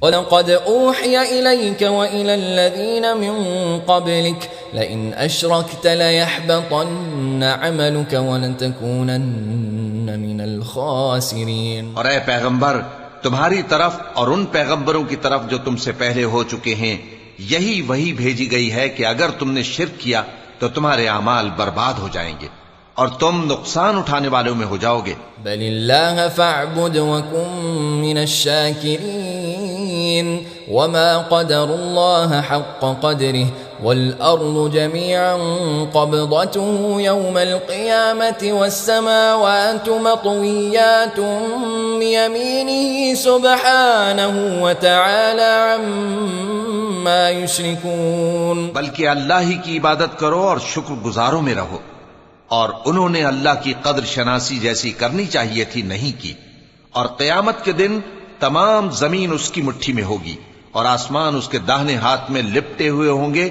وَلَقَدْ أُوحِيَ إِلَيْكَ وَإِلَى الَّذِينَ مِن قَبْلِكَ لَئِنْ أَشْرَكْتَ لَيَحْبَطَنَّ عَمَلُكَ وَلَتَكُونَنَّ مِنَ الْخَاسِرِينَ۔ اور اے پیغمبر، تمہاری طرف اور ان پیغمبروں کی طرف جو تم سے پہلے ہو چکے ہیں یہی وہی بھیجی گئی ہے کہ اگر تم نے شرک کیا تو تمہارے اعمال برباد ہو جائیں گے اور تم نقصان اٹھانے والوں میں ہو جاؤ گے۔ بل اللہ فاعبد وکن من الشاکرین وما قدر اللہ حق قدره والارض جميعا قبضته يوم القيامة والسماوات مطويات بيمينه سبحانه وتعالى عما يشركون۔ بلکہ اللہ ہی کی عبادت کرو اور شکر گزاروں میں رہو، اور انہوں نے اللہ کی قدر شناسی جیسی کرنی چاہیے تھی نہیں کی، اور قیامت کے دن تمام زمین اس کی مٹھی میں ہوگی اور آسمان اس کے داہنے ہاتھ میں لپٹے ہوئے ہوں گے،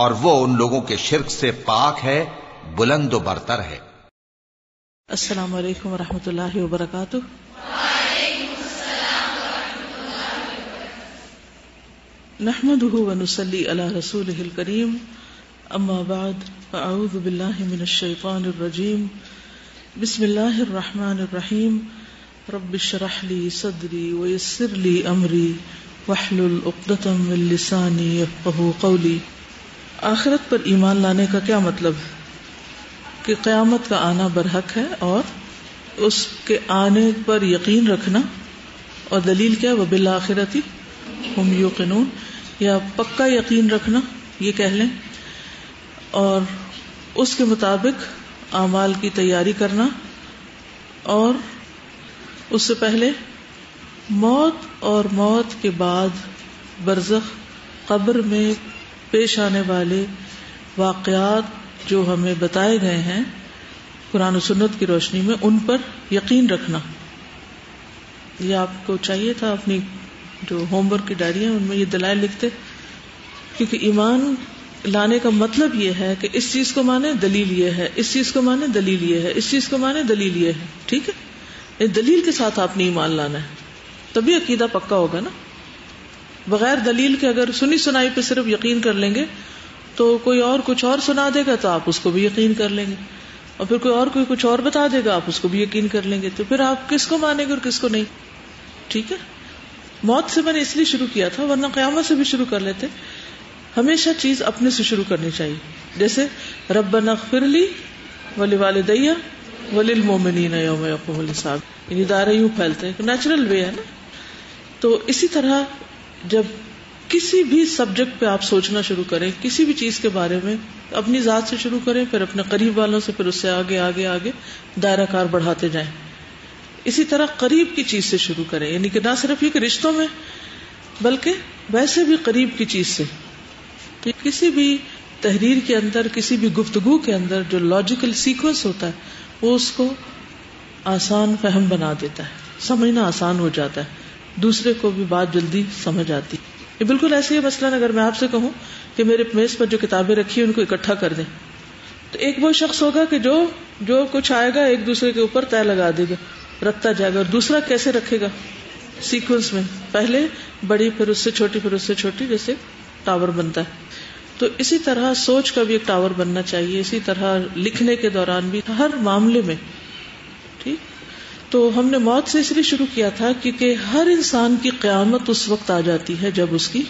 اور وہ ان لوگوں کے شرک سے پاک ہے، بلند و برتر ہے۔ السلام علیکم ورحمۃ اللہ وبرکاتہ۔ وعلیکم السلام ورحمۃ اللہ وبرکاتہ۔ نحمده ونصلی علی رسوله الکریم، اما بعد فاعوذ باللہ من الشیطان الرجیم، بسم اللہ الرحمن الرحیم، رب اشرح لی صدری ویسر لی امری واحلل عقدۃ من لسانی یفقہوا قولی۔ آخرت پر ایمان لانے کا کیا مطلب ہے؟ کہ قیامت کا آنا برحق ہے اور اس کے آنے پر یقین رکھنا، اور دلیل کیا ہے؟ وبالآخرۃ ہم یوقنون، یا پکا یقین رکھنا یہ کہہ لیں، اور اس کے مطابق اعمال کی تیاری کرنا، اور اس سے پہلے موت اور موت کے بعد برزخ قبر میں پیش آنے والے واقعات جو ہمیں بتائے گئے ہیں قرآن و سنت کی روشنی میں، ان پر یقین رکھنا۔ یہ آپ کو چاہیے تھا اپنی جو ہوم ورک کی ڈائری ہے ان میں یہ دلائل لکھتے، کیونکہ ایمان لانے کا مطلب یہ ہے کہ اس چیز کو مانے دلیل یہ ہے، اس چیز کو مانے دلیل یہ ہے، اس چیز کو مانے دلیل یہ ہے، ٹھیک ہے؟ یہ دلیل کے ساتھ آپ نے ایمان لانا ہے، تبھی عقیدہ پکا ہوگا نا۔ بغیر دلیل کے اگر سنی سنائی پہ صرف یقین کر لیں گے تو کوئی اور کچھ اور سنا دے گا تو آپ اس کو بھی یقین کر لیں گے، اور پھر کوئی کچھ اور بتا دے گا آپ اس کو بھی یقین کر لیں گے، تو پھر آپ کس کو مانیں گے اور کس کو نہیں؟ ٹھیک ہے؟ موت سے میں نے اس لیے شروع کیا تھا، ورنہ قیامت سے بھی شروع کر لیتے۔ ہمیشہ چیز اپنے سے شروع کرنی چاہیے، جیسے ربنا اغفر لی ولوالدی وللمؤمنین یوم یقوم الحساب، یعنی دائرہ یوں پھیلتے ہیں، نیچرل وے ہے نا۔ تو اسی طرح جب کسی بھی سبجیکٹ پہ آپ سوچنا شروع کریں، کسی بھی چیز کے بارے میں، اپنی ذات سے شروع کریں، پھر اپنے قریب والوں سے، پھر اس سے آگے آگے آگے دائرہ کار بڑھاتے جائیں۔ اسی طرح قریب کی چیز سے شروع کریں، یعنی کہ نہ صرف یہ کہ رشتوں میں، بلکہ ویسے بھی قریب کی چیز سے۔ تو کسی بھی تحریر کے اندر، کسی بھی گفتگو کے اندر جو لاجیکل سیکوینس ہوتا ہے وہ اس کو آسان فہم بنا دیتا ہے، سمجھنا آسان ہو جاتا ہے، دوسرے کو بھی بات جلدی سمجھ آتی۔ یہ بالکل ایسے ہی مثلاً اگر میں آپ سے کہوں کہ میرے میز پر جو کتابیں رکھی ہیں ان کو اکٹھا کر دیں، تو ایک وہ شخص ہوگا کہ جو کچھ آئے گا ایک دوسرے کے اوپر طے لگا دے گا، رکھتا جائے گا، اور دوسرا کیسے رکھے گا؟ سیکوینس میں، پہلے بڑی، پھر اس سے چھوٹی، پھر اس سے چھوٹی، جیسے ٹاور بنتا ہے۔ تو اسی طرح سوچ کا بھی ایک ٹاور بننا چاہیے، اسی طرح لکھنے کے دوران بھی، ہر معاملے میں، ٹھیک۔ تو ہم نے موت سے اس لیے شروع کیا تھا کیونکہ ہر انسان کی قیامت اس وقت آ جاتی ہے جب اس کی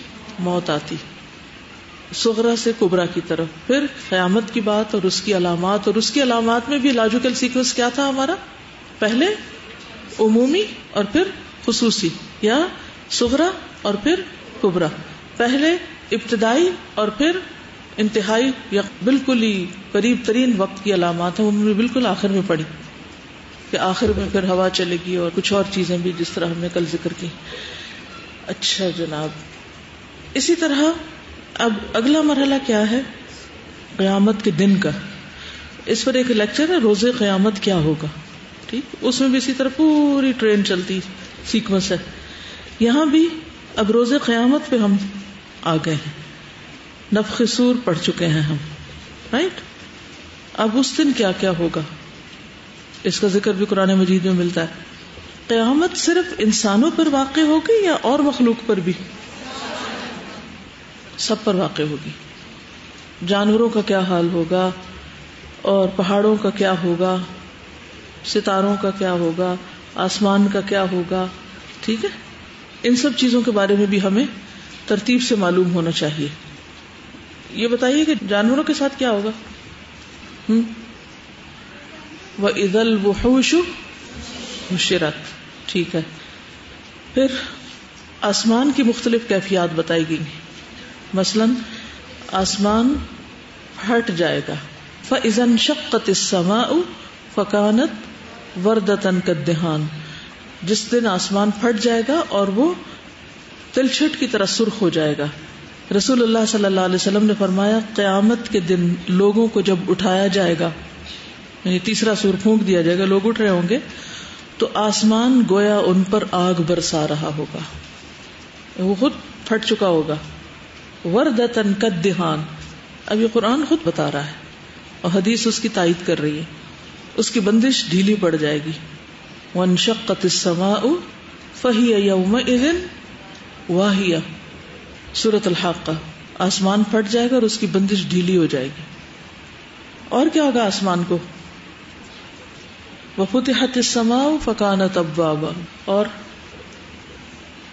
موت آتی، صغرا سے کبرا کی طرف۔ پھر قیامت کی بات اور اس کی علامات، اور اس کی علامات میں بھی لاجیکل سیکوینس کیا تھا ہمارا؟ پہلے عمومی اور پھر خصوصی، یا صغرا اور پھر کبرا، پہلے ابتدائی اور پھر انتہائی یا بالکل ہی قریب ترین وقت کی علامات ہیں، ہم نے بالکل آخر میں پڑھی کہ آخر میں پھر ہوا چلے گی اور کچھ اور چیزیں بھی جس طرح ہم نے کل ذکر کی۔ اچھا جناب، اسی طرح اب اگلا مرحلہ کیا ہے؟ قیامت کے دن کا۔ اس پر ایک لیکچر ہے، روز قیامت کیا ہوگا، ٹھیک، اس میں بھی اسی طرح پوری ٹرین چلتی سیکوینس ہے۔ یہاں بھی اب روز قیامت پہ ہم آ گئے ہیں، نفخ صور پڑھ چکے ہیں ہم، رائٹ؟ اب اس دن کیا کیا ہوگا اس کا ذکر بھی قرآن مجید میں ملتا ہے۔ قیامت صرف انسانوں پر واقع ہوگی یا اور مخلوق پر بھی؟ سب پر واقع ہوگی. جانوروں کا کیا حال ہوگا، اور پہاڑوں کا کیا ہوگا، ستاروں کا کیا ہوگا، آسمان کا کیا ہوگا. ٹھیک ہے، ان سب چیزوں کے بارے میں بھی ہمیں ترتیب سے معلوم ہونا چاہیے. یہ بتائیے کہ جانوروں کے ساتھ کیا ہوگا؟ وَإِذَا الْوُحُوشُ حُشِرَتْ. ٹھیک ہے. پھر آسمان کی مختلف کیفیات بتائی گئی. مثلا آسمان پھٹ جائے گا. فَإِذَا انشَقَّتِ السَّمَاءُ فَكَانَتْ وَرْدَةً كَالدِّهَانِ. جس دن آسمان پھٹ جائے گا اور وہ تلچھٹ کی طرح سرخ ہو جائے گا. رسول اللہ صلی اللہ علیہ وسلم نے فرمایا قیامت کے دن لوگوں کو جب اٹھایا جائے گا، یعنی تیسرا سور پھونک دیا جائے گا، لوگ اٹھ رہے ہوں گے تو آسمان گویا ان پر آگ برسا رہا ہوگا، وہ خود پھٹ چکا ہوگا. وردتن کالدہان. اب یہ قرآن خود بتا رہا ہے اور حدیث اس کی تائید کر رہی ہے. اس کی بندش ڈھیلی پڑ جائے گی. وانشقت السماء فہی یومئذ واہیہ. سورۃ الحاقہ. آسمان پھٹ جائے گا اور اس کی بندش ڈھیلی ہو جائے گی. اور کیا ہوگا آسمان کو؟ وفتحت السماء فکانت ابوابا. اور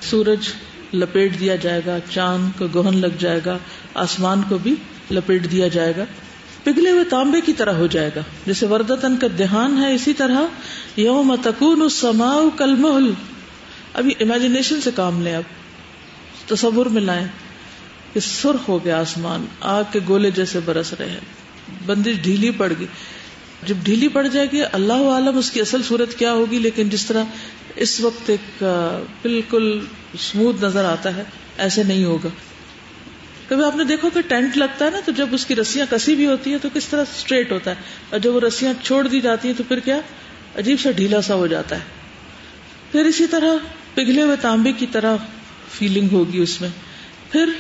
سورج لپیٹ دیا جائے گا، چاند کو گہن لگ جائے گا، آسمان کو بھی لپیٹ دیا جائے گا، پگھلے ہوئے تانبے کی طرح ہو جائے گا. جیسے وردتن کا دہان ہے، اسی طرح یوم تکون السماء کالمہل. ابھی امیجنیشن سے کام لیں، اب تصور میں لائیں کہ سرخ ہو گیا آسمان، آگ کے گولے جیسے برس رہے ہیں، بندش ڈھیلی پڑ گئی. جب ڈھیلی پڑ جائے گی اللہ عالم اس کی اصل صورت کیا ہوگی، لیکن جس طرح اس وقت ایک بالکل اسموتھ نظر آتا ہے ایسے نہیں ہوگا. کبھی آپ نے دیکھو کہ ٹینٹ لگتا ہے نا، تو جب اس کی رسیاں کسی بھی ہوتی ہیں تو کس طرح اسٹریٹ ہوتا ہے، اور جب وہ رسیاں چھوڑ دی جاتی ہیں تو پھر کیا عجیب سا ڈھیلا سا ہو جاتا ہے. پھر اسی طرح پگھلے ہوئے تانبے کی طرح فیلنگ ہوگی اس میں. پھر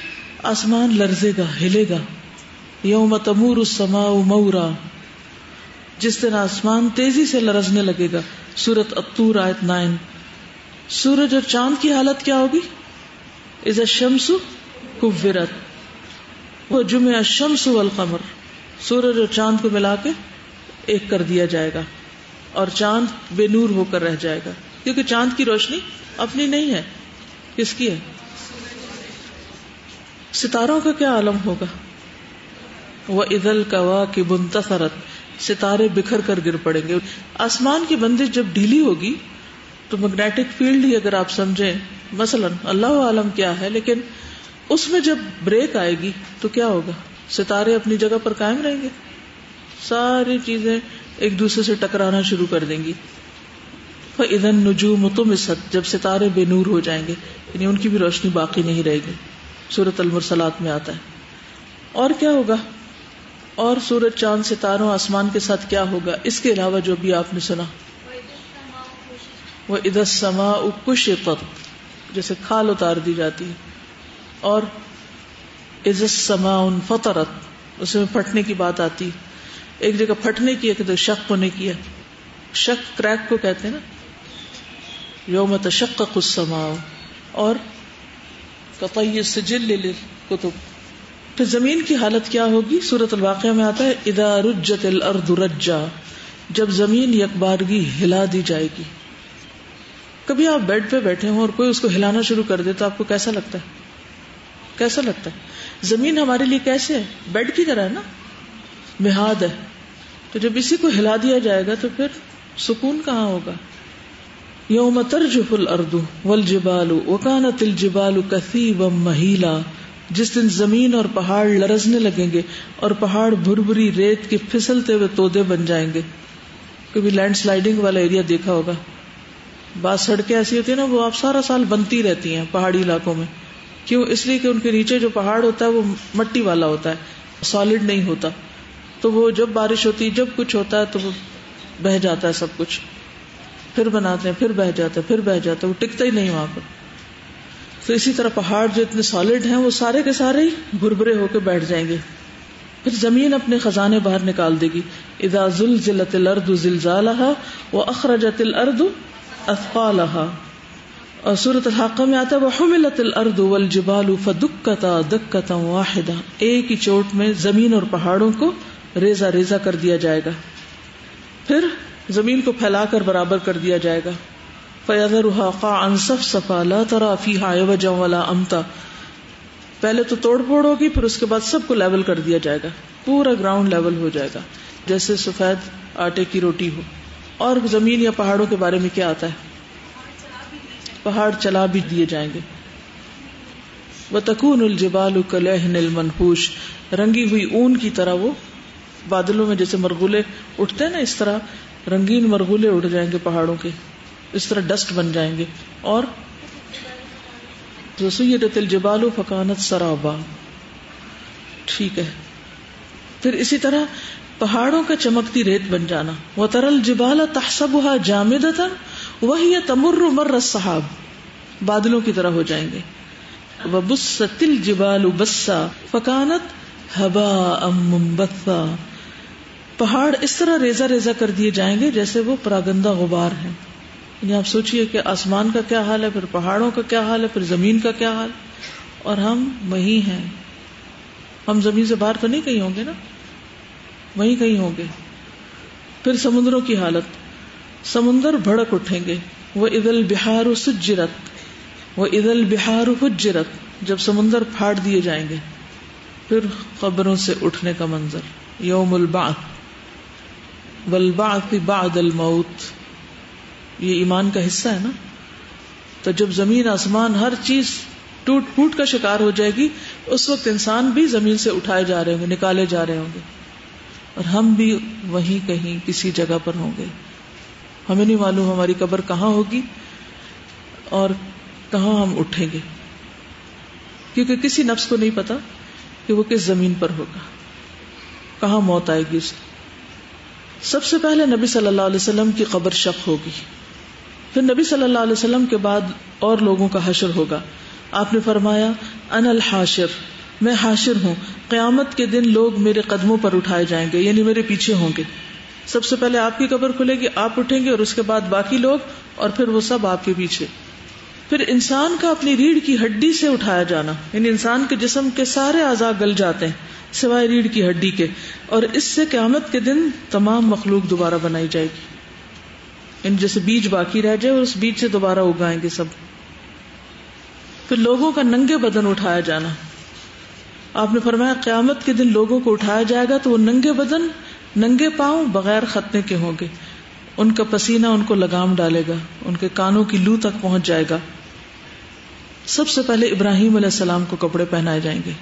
آسمان لرزے گا، ہلے گا. یوم تمور السماء مورا. جس دن آسمان تیزی سے لرزنے لگے گا. سورۃ الطور آیت 9. سورج اور چاند کی حالت کیا ہوگی؟ اذا الشمس کورت وجمع الشمس والقمر. سورج اور چاند کو ملا کے ایک کر دیا جائے گا اور چاند بے نور ہو کر رہ جائے گا، کیونکہ چاند کی روشنی اپنی نہیں ہے. کس کی ہے؟ ستاروں کا کیا عالم ہوگا؟ وَإِذَا الْكَوَاكِبُ انتَثَرَتْ. ستارے بکھر کر گر پڑیں گے. آسمان کی بندش جب ڈھیلی ہوگی تو میگنیٹک فیلڈ ہی اگر آپ سمجھیں، مثلا اللہ عالم کیا ہے، لیکن اس میں جب بریک آئے گی تو کیا ہوگا؟ ستارے اپنی جگہ پر قائم رہیں گے، ساری چیزیں ایک دوسرے سے ٹکرانا شروع کر دیں گی. فَإِذَا النُّجُومُ طُمِسَتْ. جب ستارے بے نور ہو جائیں گے، یعنی ان کی بھی روشنی باقی نہیں رہے گی. سورۃ المرسلات میں آتا ہے. اور کیا ہوگا؟ اور سورج چاند ستاروں آسمان کے ساتھ کیا ہوگا اس کے علاوہ جو بھی آپ نے سنا؟ وَإِذَا السَّمَاءُ كُشِطَتْ. جیسے کھال اتار دی جاتی ہے. اور اِذَا السَّمَاءُ انفطرت، اس میں پھٹنے کی بات آتی. ایک جگہ پھٹنے کی، ایک جگہ شق ہونے کی ہے. شق کریک کو کہتے ہیں نا. یوم تشقق السماء. اور کطی السجل للکتب. پھر زمین کی حالت کیا ہوگی؟ سورۃ الواقعہ میں آتا ہے اذا رجت الارض رجا. جب زمین یکبارگی ہلا دی جائے گی. کبھی آپ بیڈ پہ بیٹھے ہوں اور کوئی اس کو ہلانا شروع کر دے تو آپ کو کیسا لگتا ہے؟ کیسا لگتا ہے؟ زمین ہمارے لیے کیسے ہے؟ بیڈ کی طرح ہے نا، مہاد ہے. تو جب اسی کو ہلا دیا جائے گا تو پھر سکون کہاں ہوگا؟ یوم ترجف الارض والجبال وکانت الجبال کثیبا مہیلا. جس دن زمین اور پہاڑ لرزنے لگیں گے اور پہاڑ بھربھری ریت کے پھسلتے ہوئے تودے بن جائیں گے. کبھی لینڈ سلائڈنگ والا ایریا دیکھا ہوگا. بعض سڑکیں ایسی ہوتی ہیں نا، وہ آپ سارا سال بنتی رہتی ہیں پہاڑی علاقوں میں. کیوں؟ اس لیے کہ ان کے نیچے جو پہاڑ ہوتا ہے وہ مٹی والا ہوتا ہے، سالڈ نہیں ہوتا. تو وہ جب بارش ہوتی ہے، جب کچھ ہوتا ہے تو وہ بہہ جاتا ہے سب کچھ. پھر بناتے ہیں، پھر بہہ جاتا ہے، پھر بہہ جاتا ہے، وہ ٹکتا ہی نہیں وہاں پر. تو اسی طرح پہاڑ جو اتنے سالڈ ہیں وہ سارے کے سارے ہی بھربھرے ہو کے بیٹھ جائیں گے. پھر زمین اپنے خزانے باہر نکال دے گی. اذا زلزلت الارض زلزالها واخرجت الارض اثقالها، اور سورۃ الحاقہ میں آتا ہے وحملت الارض والجبال فدکتا دکتا واحدہ، ایک ہی چوٹ میں زمین اور پہاڑوں کو ریزہ ریزہ کر دیا جائے گا، پھر زمین کو پھیلا کر برابر کر دیا جائے گا. فَيَذَرُهَا قَاعًا صَفْصَفًا لَا تَرَىٰ فِيهَا عِوَجًا وَلَا أَمْتًا، پہلے تو توڑ پھوڑ ہوگی، پھر اس کے بعد سب کو لیول کر دیا جائے گا، پورا گراؤنڈ لیول ہو جائے گا جیسے سفید آٹے کی روٹی ہو. اور زمین یا پہاڑوں کے بارے میں کیا آتا ہے؟ پہاڑ چلا بھی دیے جائیں گے. وَتَكُونُ الْجِبَالُ كَالْعِهْنِ الْمَنْفُوشِ، رنگی ہوئی اون کی طرح وہ بادلوں میں جیسے مرغولے اٹھتے ہیں نا، اس طرح رنگین مرغولے اڑ جائیں گے پہاڑوں کے، اس طرح ڈسٹ بن جائیں گے. اور وَسُيِّرَتِ الْجِبَالُ فَكَانَتْ سَرَابًا، ٹھیک ہے. پھر اسی طرح پہاڑوں کا چمکتی ریت بن جانا. وَتَرَى الْجِبَالَ تَحْسَبُهَا جَامِدَةً وَهِيَ تَمُرُّ مَرَّ السَّحَابِ، بادلوں کی طرح ہو جائیں گے. وَبُسَّتِ الْجِبَالُ بَسًّا فَكَانَتْ هَبَاءً مُنبَثًّا، پہاڑ اس طرح ریزہ ریزہ کر دیے جائیں گے جیسے وہ پراگندہ غبار ہیں. یعنی آپ سوچئے کہ آسمان کا کیا حال ہے، پھر پہاڑوں کا کیا حال ہے، پھر زمین کا کیا حال، اور ہم وہی ہیں. ہم زمین سے باہر تو نہیں کہیں ہوں گے نا، وہیں کہیں ہوں گے. پھر سمندروں کی حالت، سمندر بھڑک اٹھیں گے. وَإِذَا الْبِحَارُ سُجِّرَتْ وَإِذَا الْبِحَارُ فُجِّرَتْ، جب سمندر پھاڑ دیے جائیں گے. پھر قبروں سے اٹھنے کا منظر، یوم البعث والبعث بعد الموت، یہ ایمان کا حصہ ہے نا. تو جب زمین آسمان ہر چیز ٹوٹ پھوٹ کا شکار ہو جائے گی، اس وقت انسان بھی زمین سے اٹھائے جا رہے ہوں گے، نکالے جا رہے ہوں گے، اور ہم بھی وہیں کہیں کسی جگہ پر ہوں گے. ہمیں نہیں معلوم ہماری قبر کہاں ہوگی اور کہاں ہم اٹھیں گے، کیونکہ کسی نفس کو نہیں پتا کہ وہ کس زمین پر ہوگا، کہاں موت آئے گی. سب سے پہلے نبی صلی اللہ علیہ وسلم کی قبر شق ہوگی، پھر نبی صلی اللہ علیہ وسلم کے بعد اور لوگوں کا حشر ہوگا. آپ نے فرمایا انا الحاشر، میں حاشر ہوں، قیامت کے دن لوگ میرے قدموں پر اٹھائے جائیں گے، یعنی میرے پیچھے ہوں گے. سب سے پہلے آپ کی قبر کھلے گی، آپ اٹھیں گے، اور اس کے بعد باقی لوگ، اور پھر وہ سب آپ کے پیچھے. پھر انسان کا اپنی ریڑھ کی ہڈی سے اٹھایا جانا، یعنی انسان کے جسم کے سارے اعضاء گل جاتے ہیں سوائے ریڑھ کی ہڈی کے، اور اس سے قیامت کے دن تمام مخلوق دوبارہ بنائی جائے گی. یعنی جیسے بیج باقی رہ جائے اور اس بیج سے دوبارہ اگائیں گے سب. پھر لوگوں کا ننگے بدن اٹھایا جانا. آپ نے فرمایا قیامت کے دن لوگوں کو اٹھایا جائے گا تو وہ ننگے بدن، ننگے پاؤں، بغیر ختنے کے ہوں گے. ان کا پسینہ ان کو لگام ڈالے گا، ان کے کانوں کی لو تک پہنچ جائے گا. سب سے پہلے ابراہیم علیہ السلام کو کپڑے پہنائے جائیں گے.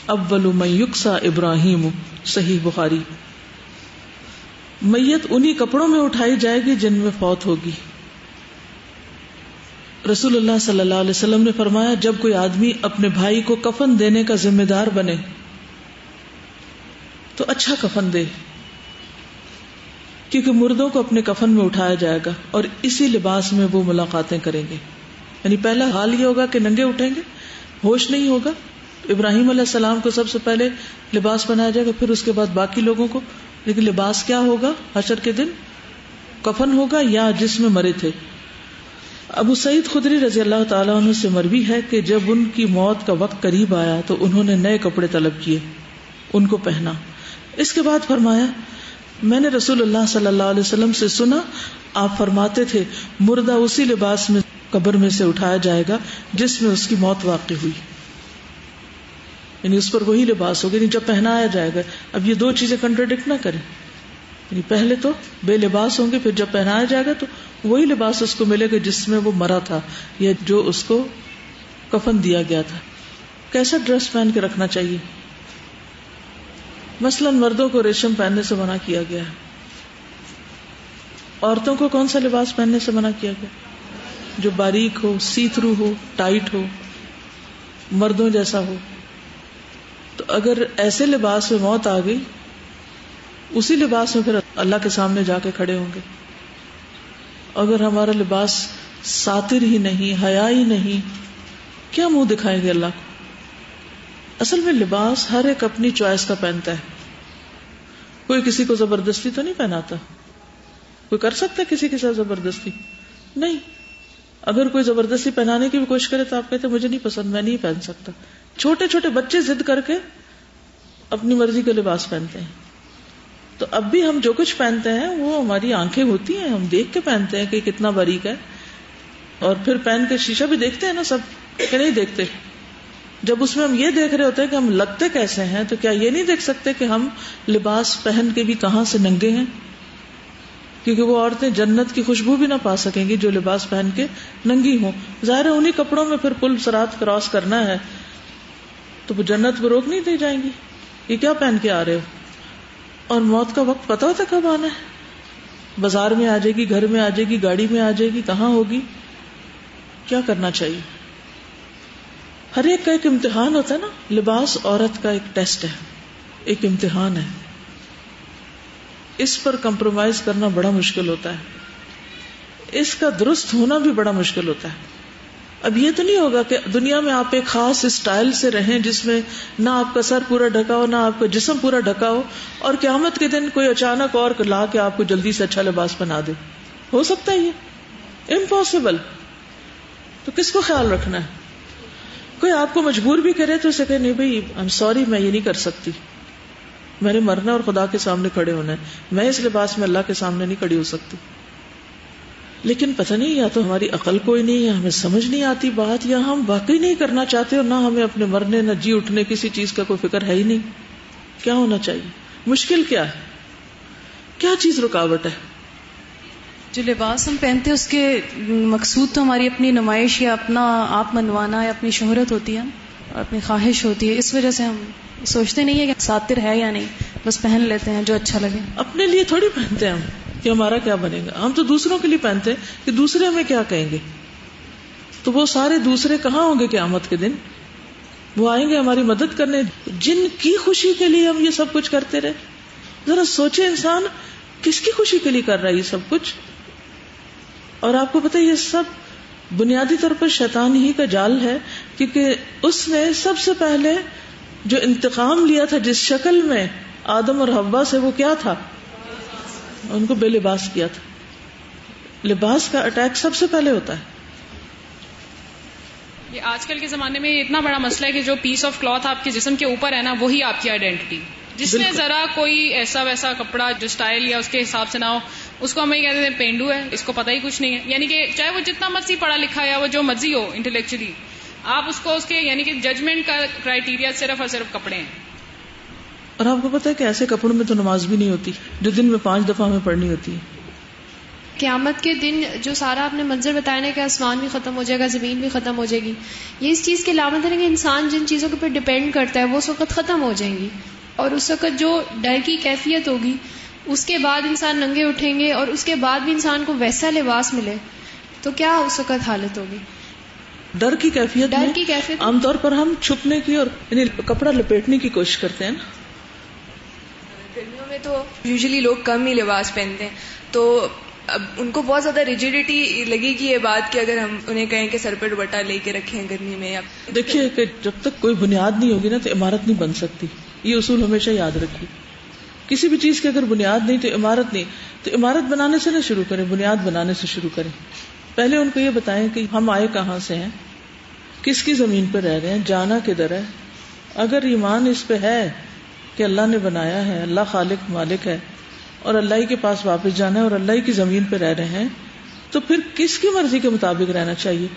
اول من یکسا ابراہیم، صحیح بخاری. میت انہی کپڑوں میں اٹھائی جائے گی جن میں فوت ہوگی. رسول اللہ صلی اللہ علیہ وسلم نے فرمایا جب کوئی آدمی اپنے بھائی کو کفن دینے کا ذمہ دار بنے تو اچھا کفن دے، کیونکہ مردوں کو اپنے کفن میں اٹھایا جائے گا اور اسی لباس میں وہ ملاقاتیں کریں گے. یعنی پہلا حال یہ ہوگا کہ ننگے اٹھیں گے، ہوش نہیں ہوگا. ابراہیم علیہ السلام کو سب سے پہلے لباس بنایا جائے گا، پھر اس کے بعد باقی لوگوں کو. لیکن لباس کیا ہوگا حشر کے دن؟ کفن ہوگا یا جس میں مرے تھے. ابو سعید خدری رضی اللہ تعالیٰ عنہ سے مروی ہے کہ جب ان کی موت کا وقت قریب آیا تو انہوں نے نئے کپڑے طلب کیے، ان کو پہنا. اس کے بعد فرمایا میں نے رسول اللہ صلی اللہ علیہ وسلم سے سنا، آپ فرماتے تھے مردہ اسی لباس میں قبر میں سے اٹھایا جائے گا جس میں اس کی موت واقع ہوئی. یعنی اس پر وہی لباس ہوگا، یعنی جب پہنایا جائے گا. اب یہ دو چیزیں کنٹراڈکٹ نہ کریں، یعنی پہلے تو بے لباس ہوں گے، پھر جب پہنایا جائے گا تو وہی لباس اس کو ملے گا جس میں وہ مرا تھا یا جو اس کو کفن دیا گیا تھا. کیسا ڈریس پہن کے رکھنا چاہیے؟ مثلا مردوں کو ریشم پہننے سے منع کیا گیا ہے. عورتوں کو کون سا لباس پہننے سے منع کیا گیا؟ جو باریک ہو، سی تھرو ہو، ٹائٹ ہو، مردوں جیسا ہو. تو اگر ایسے لباس میں موت آ گئی، اسی لباس میں پھر اللہ کے سامنے جا کے کھڑے ہوں گے. اگر ہمارا لباس ساتر ہی نہیں، حیا ہی نہیں، کیا منہ دکھائیں گے اللہ کو؟ اصل میں لباس ہر ایک اپنی چوائس کا پہنتا ہے، کوئی کسی کو زبردستی تو نہیں پہناتا. کوئی کر سکتا ہے کسی کے ساتھ زبردستی؟ نہیں. اگر کوئی زبردستی پہنانے کی بھی کوشش کرے تو آپ کہتے ہیں مجھے نہیں پسند، میں نہیں پہن سکتا. چھوٹے چھوٹے بچے ضد کر کے اپنی مرضی کے لباس پہنتے ہیں. تو اب بھی ہم جو کچھ پہنتے ہیں وہ ہماری آنکھیں ہوتی ہیں، ہم دیکھ کے پہنتے ہیں کہ کتنا باریک ہے، اور پھر پہن کے شیشہ بھی دیکھتے ہیں نا سب، کہ نہیں دیکھتے؟ جب اس میں ہم یہ دیکھ رہے ہوتے ہیں کہ ہم لگتے کیسے ہیں، تو کیا یہ نہیں دیکھ سکتے کہ ہم لباس پہن کے بھی کہاں سے ننگے ہیں؟ کیونکہ وہ عورتیں جنت کی خوشبو بھی نہ پا سکیں گی جو لباس پہن کے ننگی ہوں. ظاہر ہے انہی کپڑوں میں پھر پل صراط کراس کرنا ہے، تو وہ جنت کو روک نہیں دی جائیں گی. یہ کیا پہن کے آ رہے ہو؟ اور موت کا وقت پتہ ہوتا کب آنا ہے؟ بازار میں آ جائے گی، گھر میں آ جائے گی، گاڑی میں آ جائے گی، کہاں ہوگی؟ کیا کرنا چاہیے؟ ہر ایک کا ایک امتحان ہوتا ہے نا. لباس عورت کا ایک ٹیسٹ ہے، ایک امتحان ہے. اس پر کمپرومائز کرنا بڑا مشکل ہوتا ہے، اس کا درست ہونا بھی بڑا مشکل ہوتا ہے. اب یہ تو نہیں ہوگا کہ دنیا میں آپ ایک خاص اسٹائل سے رہیں جس میں نہ آپ کا سر پورا ڈھکا ہو، نہ آپ کا جسم پورا ڈھکا ہو، اور قیامت کے دن کوئی اچانک اور لا کے آپ کو جلدی سے اچھا لباس پہنا دے. ہو سکتا ہے یہ؟ امپاسبل. تو کس کو خیال رکھنا ہے؟ کوئی آپ کو مجبور بھی کرے تو اسے کہ نہیں بھائی I'm sorry، میں یہ نہیں کر سکتی، میں نے مرنا اور خدا کے سامنے کھڑے ہونا ہے، میں اس لباس میں اللہ کے سامنے نہیں کھڑی ہو سکتی. لیکن پتہ نہیں، یا تو ہماری عقل کوئی نہیں، یا ہمیں سمجھ نہیں آتی بات، یا ہم واقعی نہیں کرنا چاہتے، اور نہ ہمیں اپنے مرنے نہ جی اٹھنے کسی چیز کا کوئی فکر ہے ہی نہیں. کیا ہونا چاہیے؟ مشکل کیا ہے؟ کیا چیز رکاوٹ ہے؟ جو لباس ہم پہنتے ہیں اس کے مقصود تو ہماری اپنی نمائش یا اپنا آپ منوانا یا اپنی شہرت ہوتی ہے اور اپنی خواہش ہوتی ہے. اس وجہ سے ہم سوچتے نہیں ہے کہ ساتر ہے یا نہیں، بس پہن لیتے ہیں جو اچھا لگے. اپنے لیے تھوڑی پہنتے ہیں ہم کہ ہمارا کیا بنے گا، ہم تو دوسروں کے لیے پہنتے ہیں کہ دوسرے ہمیں کیا کہیں گے. تو وہ سارے دوسرے کہاں ہوں گے قیامت کے دن؟ وہ آئیں گے ہماری مدد کرنے جن کی خوشی کے لیے ہم یہ سب کچھ کرتے رہے. ذرا سوچے انسان کس کی خوشی کے لیے کر رہا ہے یہ سب کچھ. اور آپ کو پتہ یہ سب بنیادی طور پر شیطان ہی کا جال ہے، کیونکہ اس نے سب سے پہلے جو انتقام لیا تھا جس شکل میں آدم اور حوا سے، وہ کیا تھا؟ ان کو بے لباس کیا تھا. لباس کا اٹیک سب سے پہلے ہوتا ہے. یہ آج کل کے زمانے میں اتنا بڑا مسئلہ ہے کہ جو پیس آف کلاتھ آپ کے جسم کے اوپر ہے نا، وہی آپ کی آئیڈینٹی. جس نے ذرا کوئی ایسا ویسا کپڑا جو سٹائل یا اس کے حساب سے نہ ہو، اس کو ہم یہ کہتے ہیں پینڈو ہے، اس کو پتہ ہی کچھ نہیں ہے. یعنی کہ چاہے وہ جتنا مرضی پڑھا لکھا یا وہ جو مرضی ہو انٹلیکچولی، آپ اس کو اس کے یعنی کہ ججمنٹ کا کرائیٹیریا صرف اور صرف کپڑے ہیں. اور آپ کو پتہ ہے کہ ایسے کپڑوں میں تو نماز بھی نہیں ہوتی جو دن میں 5 دفعہ ہمیں پڑھنی ہوتی ہے. قیامت کے دن جو سارا آپ نے منظر بتایا نا کہ آسمان بھی ختم ہو جائے گا، زمین بھی ختم ہو جائے گی، یہ اس چیز کی علامت ہے کہ انسان جن چیزوں کے اوپر ڈپینڈ کرتا ہے وہ اس وقت ختم ہو جائیں گی، اور اس وقت جو ڈر کی کیفیت ہوگی، اس کے بعد انسان ننگے اٹھیں گے، اور اس کے بعد بھی انسان کو ویسا لباس ملے تو کیا اس وقت حالت ہوگی. ڈر کی کیفیت عام طور پر ہم چھپنے کی اور یعنی کپڑا لپیٹنے کی کوشش کرتے ہیں نا. گرمیوں میں تو یوزلی لوگ کم ہی لباس پہنتے ہیں، تو اب ان کو بہت زیادہ ریجیڈیٹی لگے گی یہ بات کہ اگر ہم انہیں کہیں کہ سر پہ دوپٹہ لے کے رکھیں گرمی میں. دیکھیے کہ جب تک کوئی بنیاد نہیں ہوگی نا تو عمارت نہیں بن سکتی. یہ اصول ہمیشہ یاد رکھیے. کسی بھی چیز کی اگر بنیاد نہیں تو عمارت نہیں. تو عمارت بنانے سے نہ شروع کریں، بنیاد بنانے سے شروع کریں. پہلے ان کو یہ بتائیں کہ ہم آئے کہاں سے ہیں، کس کی زمین پہ رہ رہے ہیں، جانا کدھر ہے. اگر ایمان اس پہ ہے کہ اللہ نے بنایا ہے، اللہ خالق مالک ہے، اور اللہ ہی کے پاس واپس جانا ہے، اور اللہ ہی کی زمین پہ رہ رہے ہیں، تو پھر کس کی مرضی کے مطابق رہنا چاہیے.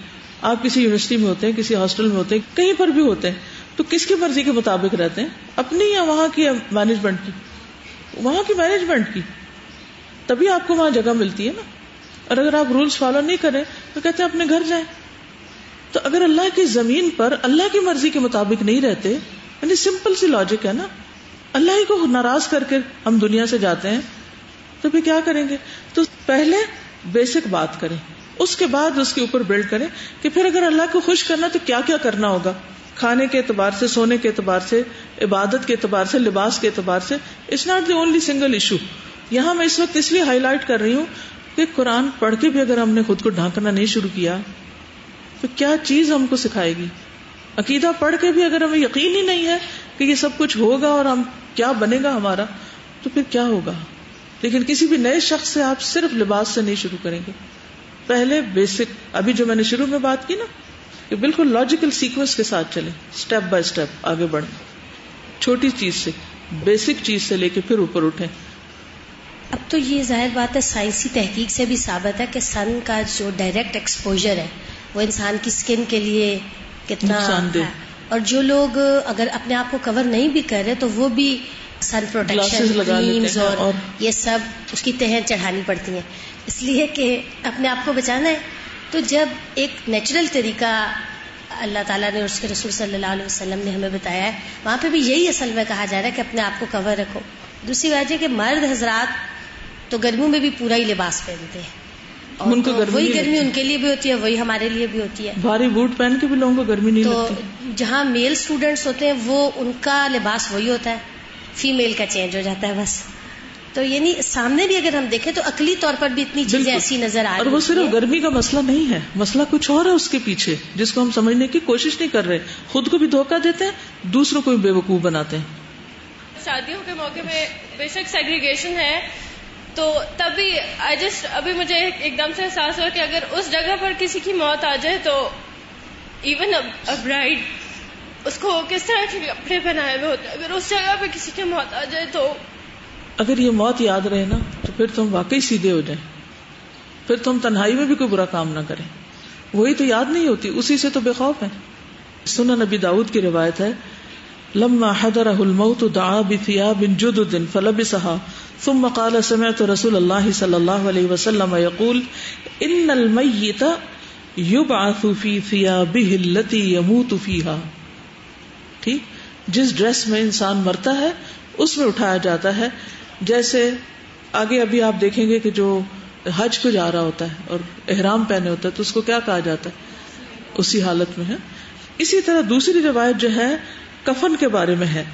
آپ کسی یونیورسٹی میں ہوتے ہیں، کسی ہاسٹل میں ہوتے ہیں، کہیں پر بھی ہوتے ہیں، تو کس کی مرضی کے مطابق رہتے ہیں؟ اپنی یا وہاں کی مینجمنٹ کی؟ وہاں کی مینجمنٹ کی. تبھی آپ کو وہاں جگہ ملتی ہے نا. اور اگر آپ رولز فالو نہیں کریں تو کہتے ہیں اپنے گھر جائیں. تو اگر اللہ کی زمین پر اللہ کی مرضی کے مطابق نہیں رہتے، یعنی سمپل سی لاجک ہے نا، اللہ ہی کو ناراض کر کے ہم دنیا سے جاتے ہیں، تو پھر کیا کریں گے؟ تو پہلے بیسک بات کریں، اس کے بعد اس کے اوپر بلڈ کریں کہ پھر اگر اللہ کو خوش کرنا تو کیا کیا کرنا ہوگا. کھانے کے اعتبار سے، سونے کے اعتبار سے، عبادت کے اعتبار سے، لباس کے اعتبار سے. It's not the only single issue. یہاں میں اس وقت اس لیے ہائی لائٹ کر رہی ہوں کہ قرآن پڑھ کے بھی اگر ہم نے خود کو ڈھانکنا نہیں شروع کیا تو کیا چیز ہم کو سکھائے گی. عقیدہ پڑھ کے بھی اگر ہمیں یقین ہی نہیں ہے کہ یہ سب کچھ ہوگا اور ہم کیا بنے گا ہمارا، تو پھر کیا ہوگا. لیکن کسی بھی نئے شخص سے آپ صرف لباس سے نہیں شروع کریں گے. پہلے بیسک، ابھی جو میں نے شروع میں بات کی نا کہ بالکل لاجیکل سیکوینس کے ساتھ چلیں، اسٹیپ بائی اسٹیپ آگے بڑھیں، چھوٹی چیز سے، بیسک چیز سے لے کے پھر اوپر اٹھیں. اب تو یہ ظاہر بات ہے سائنسی تحقیق سے بھی ثابت ہے کہ سن کا جو ڈائریکٹ ایکسپوجر ہے وہ انسان کی سکن کے لیے کتنا نقصان دہ، اور جو لوگ اگر اپنے آپ کو کور نہیں بھی کر رہے تو وہ بھی سن پروٹیکشن کریمز اور یہ سب اس کی تہیں چڑھانی پڑتی ہیں، اس لیے کہ اپنے آپ کو بچانا ہے. تو جب ایک نیچرل طریقہ اللہ تعالیٰ نے اور اس کے رسول صلی اللہ علیہ وسلم نے ہمیں بتایا ہے، وہاں پہ بھی یہی اصل میں کہا جا رہا ہے کہ اپنے آپ کو کور رکھو. دوسری بات ہے کہ مرد حضرات تو گرمیوں میں بھی پورا ہی لباس پہنتے ہیں، اور ان کو وہی گرمی ان کے لیے بھی ہوتی ہے، وہی ہمارے لیے بھی ہوتی ہے. بھاری بوٹ پہن کے بھی لوگوں کو گرمی نہیں لگتی. تو جہاں میل اسٹوڈینٹس ہوتے ہیں وہ ان کا لباس وہی ہوتا ہے، فیمیل کا چینج ہو جاتا ہے بس. تو یعنی سامنے بھی اگر ہم دیکھیں تو عقلی طور پر بھی اتنی چیزیں ایسی نظر آ رہی ہیں. اور وہ صرف گرمی کا مسئلہ نہیں ہے، مسئلہ کچھ اور ہے اس کے پیچھے جس کو ہم سمجھنے کی کوشش نہیں کر رہے. خود کو بھی دھوکہ دیتے ہیں، دوسروں کو بھی بے وقوف بناتے ہیں. شادیوں کے موقع میں بے شک سیگریگیشن ہے، تو تب بھی ابھی مجھے ایک دم سے احساس ہوا کہ اگر اس جگہ پر کسی کی موت آ جائے تو ایون برائڈ اس کو کس طرح کے کپڑے پہنائے ہوئے ہوتے، اگر اس جگہ پہ کسی کی موت آ جائے تو اگر یہ موت یاد رہے نا تو پھر تم واقعی سیدھے ہو جائیں، پھر تم تنہائی میں بھی کوئی برا کام نہ کریں. وہی تو یاد نہیں ہوتی، اسی سے تو بے خوف ہیں. سنن نبی داؤد کی روایت ہے، لما حضرہ الموت دعا بثياب جدد فلبسها ثم قال سمعت رسول اللہ صلی اللہ علیہ وسلم يقول ان المیت یبعث فی ثيابه التي يموت فيها. ٹھیک، جس ڈریس میں انسان مرتا ہے اس میں اٹھایا جاتا ہے. جیسے آگے ابھی آپ دیکھیں گے کہ جو حج کو جا رہا ہوتا ہے اور احرام پہنے ہوتا ہے تو اس کو کیا کہا جاتا ہے، اسی حالت میں ہے. اسی طرح دوسری روایت جو ہے کفن کے بارے میں ہے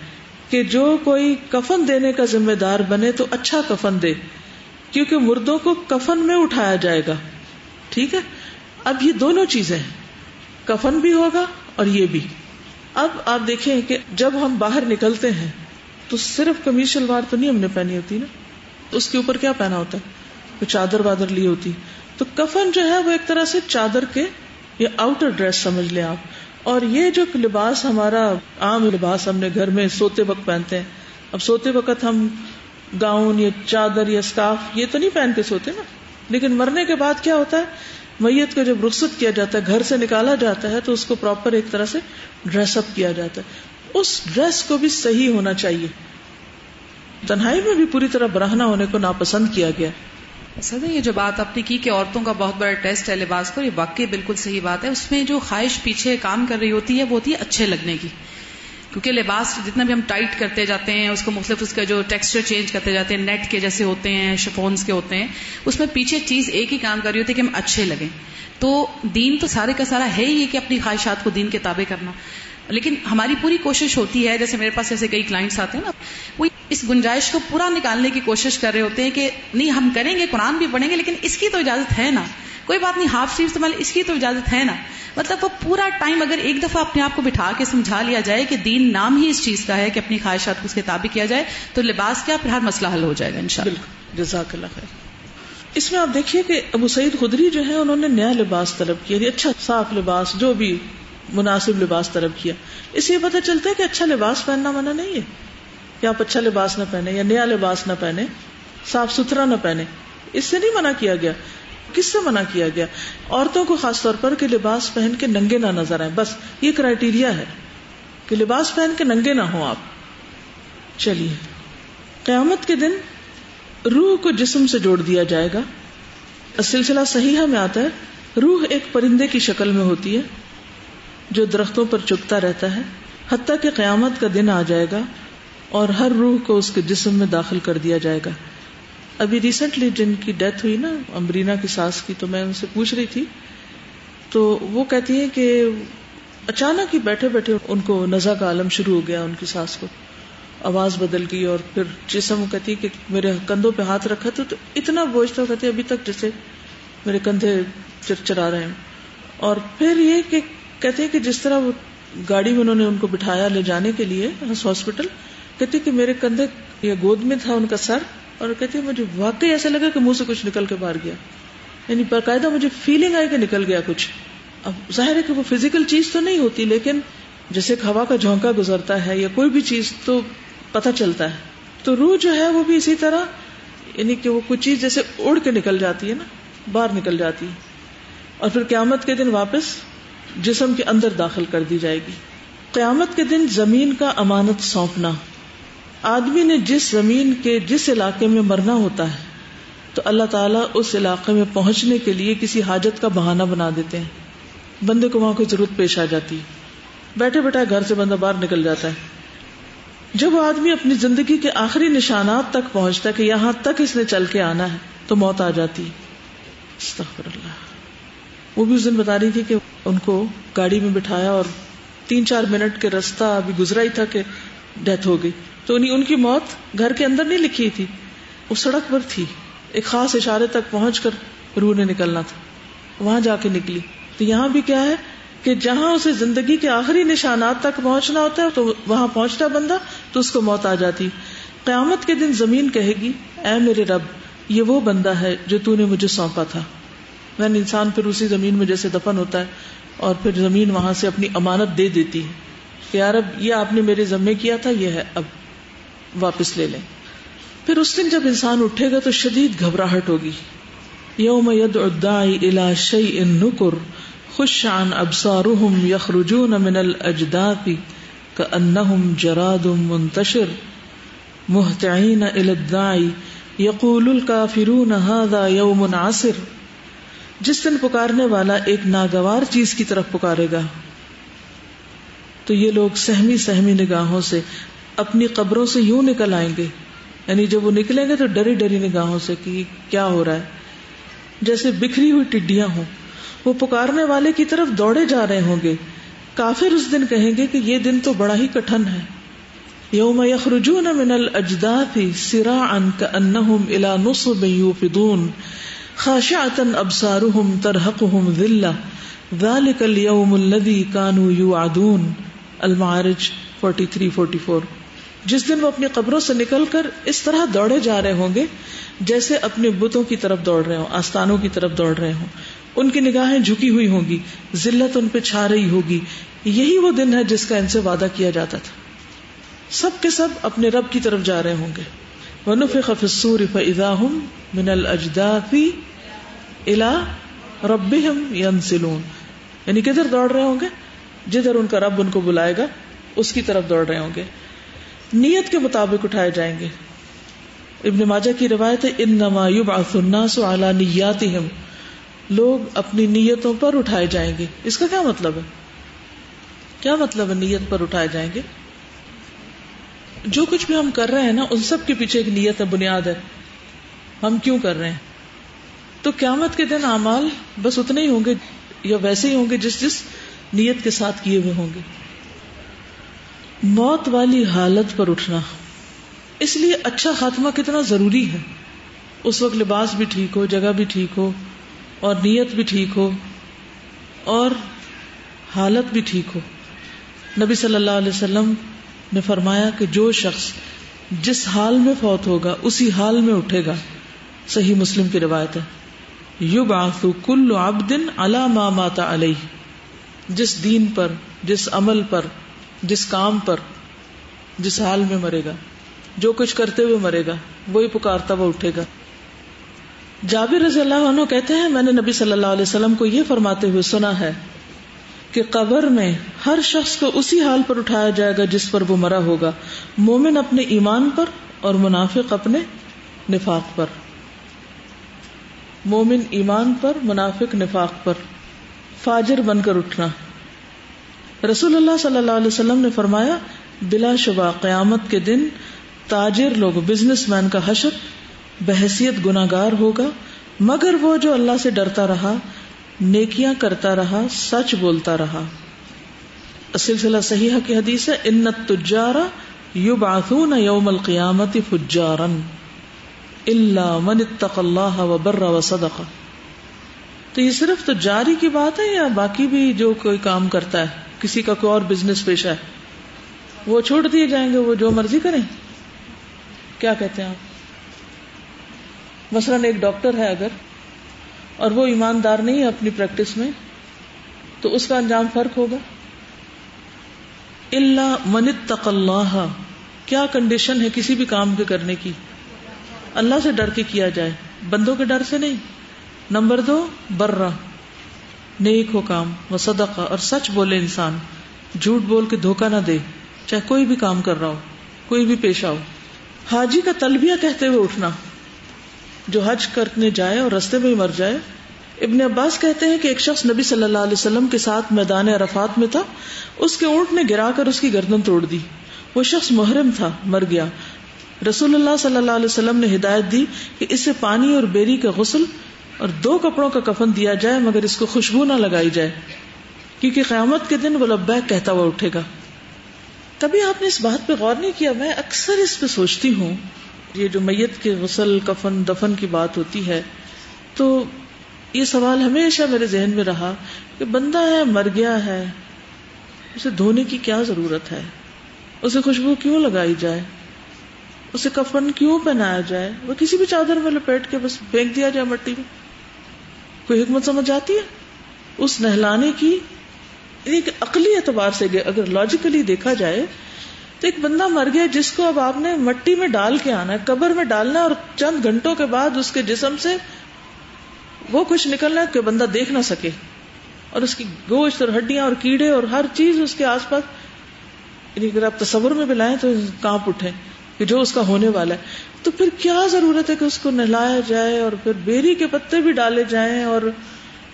کہ جو کوئی کفن دینے کا ذمہ دار بنے تو اچھا کفن دے، کیونکہ مردوں کو کفن میں اٹھایا جائے گا. ٹھیک ہے، اب یہ دونوں چیزیں ہیں، کفن بھی ہوگا اور یہ بھی. اب آپ دیکھیں کہ جب ہم باہر نکلتے ہیں تو صرف قمیض شلوار تو نہیں ہم نے پہنی ہوتی نا، اس کے اوپر کیا پہنا ہوتا ہے، کوئی چادر وادر لی ہوتی. تو کفن جو ہے وہ ایک طرح سے چادر کے یا آؤٹر ڈریس سمجھ لیں آپ. اور یہ جو لباس ہمارا عام لباس ہم نے گھر میں سوتے وقت پہنتے ہیں، اب سوتے وقت ہم گاؤن یا چادر یا اسکارف یہ تو نہیں پہن کے سوتے نا، لیکن مرنے کے بعد کیا ہوتا ہے، میت کو جب رخصت کیا جاتا ہے، گھر سے نکالا جاتا ہے تو اس کو پراپر ایک طرح سے ڈریس اپ کیا جاتا ہے. اس ڈریس کو بھی صحیح ہونا چاہیے. تنہائی میں بھی پوری طرح برہنہ ہونے کو ناپسند کیا گیا. سر یہ جو بات آپ نے کی کہ عورتوں کا بہت بڑا ٹیسٹ ہے لباس کو، یہ واقعی بالکل صحیح بات ہے. اس میں جو خواہش پیچھے کام کر رہی ہوتی ہے وہ ہوتی ہے اچھے لگنے کی، کیونکہ لباس جتنا بھی ہم ٹائٹ کرتے جاتے ہیں اس کو مختلف اس کا جو ٹیکسچر چینج کرتے جاتے ہیں، نیٹ کے جیسے ہوتے ہیں، شفونز کے ہوتے ہیں، اس میں پیچھے چیز ایک ہی کام کر رہی ہوتی ہے کہ ہم اچھے لگیں. تو دین تو سارے کا سارا ہے ہی کہ اپنی خواہشات کو دین کے تابع کرنا، لیکن ہماری پوری کوشش ہوتی ہے، جیسے میرے پاس ایسے کئی کلائنٹس آتے ہیں نا، وہ اس گنجائش کو پورا نکالنے کی کوشش کر رہے ہوتے ہیں کہ نہیں ہم کریں گے، قرآن بھی پڑھیں گے، لیکن اس کی تو اجازت ہے نا، کوئی بات نہیں ہاف سلیو استعمال، اس کی تو اجازت ہے نا. مطلب وہ پورا ٹائم اگر ایک دفعہ اپنے آپ کو بٹھا کے سمجھا لیا جائے کہ دین نام ہی اس چیز کا ہے کہ اپنی خواہشات کو اس کے تابع کیا جائے، تو لباس کیا پھر ہر مسئلہ حل ہو جائے گا انشاءاللہ. بالکل، جزاک اللہ خیر. اس میں آپ دیکھیے کہ ابو سعید خدری جو ہے انہوں نے نیا لباس طلب کیا، اچھا صاف لباس، جو بھی مناسب لباس طلب کیا. اس سے پتہ چلتا ہے کہ اچھا لباس پہننا منع نہیں ہے کہ آپ اچھا لباس نہ پہنے یا نیا لباس نہ پہنے، صاف ستھرا نہ پہنے. اس سے نہیں منع کیا گیا. کس سے منع کیا گیا؟ عورتوں کو خاص طور پر کہ لباس پہن کے ننگے نہ نظر آئیں، بس یہ کرائیٹیریا ہے کہ لباس پہن کے ننگے نہ ہوں آپ. چلیے، قیامت کے دن روح کو جسم سے جوڑ دیا جائے گا. سلسلہ صحیحہ میں آتا ہے روح ایک پرندے کی شکل میں ہوتی ہے جو درختوں پر چگتا رہتا ہے حتیٰ کہ قیامت کا دن آ جائے گا اور ہر روح کو اس کے جسم میں داخل کر دیا جائے گا. ابھی ریسنٹلی جن کی ڈیتھ ہوئی نا امبرینا کی ساس کی، تو میں ان سے پوچھ رہی تھی تو وہ کہتی ہیں کہ اچانک ہی بیٹھے بیٹھے ان کو نزع کا عالم شروع ہو گیا، ان کی ساس کو آواز بدل گئی اور پھر جسم کہتی کہ میرے کندھوں پہ ہاتھ رکھا تو اتنا بوجھ تھا، کہتی ابھی تک جیسے میرے کندھے چرچرا رہے ہیں. اور پھر یہ کہ کہتے کہ جس طرح وہ گاڑی میں انہوں نے ان کو بٹھایا لے جانے کے لیے ہاسپٹل، کہتے کہ میرے کندھے یا گود میں تھا ان کا سر اور کہتی ہے مجھے واقعی ایسا لگا کہ منہ سے کچھ نکل کے باہر گیا، یعنی باقاعدہ مجھے فیلنگ آئی کہ نکل گیا کچھ. اب ظاہر ہے کہ وہ فزیکل چیز تو نہیں ہوتی، لیکن جیسے ہوا کا جھونکا گزرتا ہے یا کوئی بھی چیز تو پتہ چلتا ہے. تو روح جو ہے وہ بھی اسی طرح، یعنی کہ وہ کچھ چیز جیسے اڑ کے نکل جاتی ہے نا، باہر نکل جاتی ہے، اور پھر قیامت کے دن واپس جسم کے اندر داخل کر دی جائے گی. قیامت کے دن زمین کا امانت سونپنا. آدمی نے جس زمین کے جس علاقے میں مرنا ہوتا ہے تو اللہ تعالیٰ اس علاقے میں پہنچنے کے لیے کسی حاجت کا بہانہ بنا دیتے ہیں. بندے کو وہاں کوئی ضرورت پیش آ جاتی ہے، بیٹھے بیٹھے گھر سے بندہ باہر نکل جاتا ہے. جب وہ آدمی اپنی زندگی کے آخری نشانات تک پہنچتا ہے کہ یہاں تک اس نے چل کے آنا ہے تو موت آ جاتی ہے. استغفر اللہ. وہ بھی اس دن بتا رہی تھی کہ ان کو گاڑی میں بٹھایا اور 3-4 منٹ کے راستہ ابھی گزرا ہی تھا کہ ڈیتھ ہو گئی. تو ان کی موت گھر کے اندر نہیں لکھی تھی، وہ سڑک پر تھی، ایک خاص اشارے تک پہنچ کر روح نے نکلنا تھا، وہاں جا کے نکلی. تو یہاں بھی کیا ہے کہ جہاں اسے زندگی کے آخری نشانات تک پہنچنا ہوتا ہے تو وہاں پہنچتا بندہ تو اس کو موت آ جاتی. قیامت کے دن زمین کہے گی اے میرے رب، یہ وہ بندہ ہے جو تو نے مجھے سونپا تھا. یعنی انسان پھر اسی زمین میں جیسے دفن ہوتا ہے اور پھر زمین وہاں سے اپنی امانت دے دیتی ہے کہ یا رب یہ آپ نے میرے ذمے کیا تھا، یہ ہے، اب واپس لے لیں. پھر اس دن جب انسان اٹھے گا تو شدید گھبراہٹ ہوگی. یوم یدعو الداعی الی شیء نکر خش عن ابصارهم یخرجون من الاجداث کأنہم جراد منتشر مہطعین الی الداعی یقول الکافرون ھذا یوم عسر. جس دن پکارنے والا ایک ناگوار چیز کی طرف پکارے گا تو یہ لوگ سہمی سہمی نگاہوں سے اپنی قبروں سے یوں نکل آئیں گے، یعنی جب وہ نکلیں گے تو ڈری ڈری نگاہوں سے کہ کیا ہو رہا ہے، جیسے بکھری ہوئی ٹڈیاں ہوں. وہ پکارنے والے کی طرف دوڑے جا رہے ہوں گے. کافر اس دن کہیں گے کہ یہ دن تو بڑا ہی کٹھن ہے. یوم یخرجون من الاجداث سراعا کأنہم الی نصب یوفضون خاشعۃ ابصارهم ترہقهم ذلہ ذلک الیوم الذی کانوا یوعدون. المعارج 43-44. جس دن وہ اپنی قبروں سے نکل کر اس طرح دوڑے جا رہے ہوں گے جیسے اپنے بتوں کی طرف دوڑ رہے ہوں، آستانوں کی طرف دوڑ رہے ہوں. ان کی نگاہیں جھکی ہوئی ہوں گی، ذلت ان پہ چھا رہی ہوگی. یہی وہ دن ہے جس کا ان سے وعدہ کیا جاتا تھا. سب کے سب اپنے رب کی طرف جا رہے ہوں گے. وَنُفِخَ فِي الصُّورِ فَإِذَا هُم مِنَ الْأَجْدَاثِ إِلَى رَبِّهِمْ يَنْسِلُونَ. یعنی کدھر دوڑ رہے ہوں گے؟ جدھر ان کا رب ان کو بلائے گا اس کی طرف دوڑ رہے ہوں گے. نیت کے مطابق اٹھائے جائیں گے. ابن ماجہ کی روایت ہے انما یبعث الناس علی نیاتہم. لوگ اپنی نیتوں پر اٹھائے جائیں گے. اس کا کیا مطلب ہے؟ کیا مطلب ہے نیت پر اٹھائے جائیں گے؟ جو کچھ بھی ہم کر رہے ہیں نا ان سب کے پیچھے ایک نیت ہے، بنیاد ہے. ہم کیوں کر رہے ہیں؟ تو قیامت کے دن اعمال بس اتنے ہی ہوں گے یا ویسے ہی ہوں گے جس نیت کے ساتھ کیے ہوئے ہوں گے. موت والی حالت پر اٹھنا، اس لیے اچھا خاتمہ کتنا ضروری ہے. اس وقت لباس بھی ٹھیک ہو، جگہ بھی ٹھیک ہو، اور نیت بھی ٹھیک ہو، اور حالت بھی ٹھیک ہو. نبی صلی اللہ علیہ وسلم نے فرمایا کہ جو شخص جس حال میں فوت ہوگا اسی حال میں اٹھے گا. صحیح مسلم کی روایت ہے یبعث کل عبد علی ما مات علیہ. جس دین پر، جس عمل پر، جس کام پر، جس حال میں مرے گا، جو کچھ کرتے ہوئے مرے گا وہی پکارتا وہ اٹھے گا. جابر رضی اللہ عنہ کہتے ہیں میں نے نبی صلی اللہ علیہ وسلم کو یہ فرماتے ہوئے سنا ہے کہ قبر میں ہر شخص کو اسی حال پر اٹھایا جائے گا جس پر وہ مرا ہوگا. مومن اپنے ایمان پر اور منافق اپنے نفاق پر. مومن ایمان پر، منافق نفاق پر. فاجر بن کر اٹھنا. رسول اللہ صلی اللہ علیہ وسلم نے فرمایا بلا شبہ قیامت کے دن تاجر لوگ، بزنس مین کا حشر بحیثیت گناہگار ہوگا مگر وہ جو اللہ سے ڈرتا رہا، نیکیاں کرتا رہا، سچ بولتا رہا. سلسلہ صحیحہ کی حدیث ہے ان التجار یبعثون یوم القیامت فجارا الا من اتقى اللہ وبر وصدق. تو یہ صرف تجاری کی بات ہے یا باقی بھی جو کوئی کام کرتا ہے، کسی کا کوئی اور بزنس پیشہ ہے وہ چھوڑ دیے جائیں گے، وہ جو مرضی کریں؟ کیا کہتے ہیں آپ؟ مثلاً ایک ڈاکٹر ہے اگر اور وہ ایماندار نہیں ہے اپنی پریکٹس میں تو اس کا انجام فرق ہوگا. الا من اتقى اللہ، کیا کنڈیشن ہے کسی بھی کام کے کرنے کی؟ اللہ سے ڈر کے کیا جائے، بندوں کے ڈر سے نہیں. نمبر 2 برا، نیک ہو کام، وصدقہ، اور سچ بولے انسان، جھوٹ بول کے دھوکہ نہ دے، چاہے کوئی بھی کام کر رہا ہو، کوئی بھی پیشہ ہو. حاجی کا تلبیہ کہتے ہوئے اٹھنا، جو حج کرنے جائے اور رستے میں ہی مر جائے. ابن عباس کہتے ہیں کہ ایک شخص نبی صلی اللہ علیہ وسلم کے ساتھ میدان عرفات میں تھا، اس کے اونٹ نے گرا کر اس کی گردن توڑ دی. وہ شخص محرم تھا، مر گیا. رسول اللہ صلی اللہ علیہ وسلم نے ہدایت دی کہ اسے پانی اور بیری کا غسل اور 2 کپڑوں کا کفن دیا جائے، مگر اس کو خوشبو نہ لگائی جائے، کیونکہ قیامت کے دن وہ لبیک کہتا ہوا اٹھے گا. کبھی آپ نے اس بات پہ غور نہیں کیا؟ میں اکثر اس پہ سوچتی ہوں، یہ جو میت کے غسل، کفن، دفن کی بات ہوتی ہے تو یہ سوال ہمیشہ میرے ذہن میں رہا کہ بندہ ہے، مر گیا ہے، اسے دھونے کی کیا ضرورت ہے؟ اسے خوشبو کیوں لگائی جائے؟ اسے کفن کیوں پہنایا جائے؟ وہ کسی بھی چادر میں لپیٹ کے بس پھینک دیا جائے مٹی میں. کوئی حکمت سمجھ آتی ہے اس نہلانے کی؟ ایک عقلی اعتبار سے اگر لاجیکلی دیکھا جائے تو ایک بندہ مر گیا جس کو اب آپ نے مٹی میں ڈال کے آنا ہے، قبر میں ڈالنا ہے، اور چند گھنٹوں کے بعد اس کے جسم سے وہ کچھ نکلنا ہے کہ بندہ دیکھ نہ سکے، اور اس کی گوشت اور ہڈیاں اور کیڑے اور ہر چیز اس کے آس پاس، یعنی اگر آپ تصور میں بھی لائیں تو کانپ اٹھے کہ جو اس کا ہونے والا ہے. تو پھر کیا ضرورت ہے کہ اس کو نہلایا جائے اور پھر بیری کے پتے بھی ڈالے جائیں اور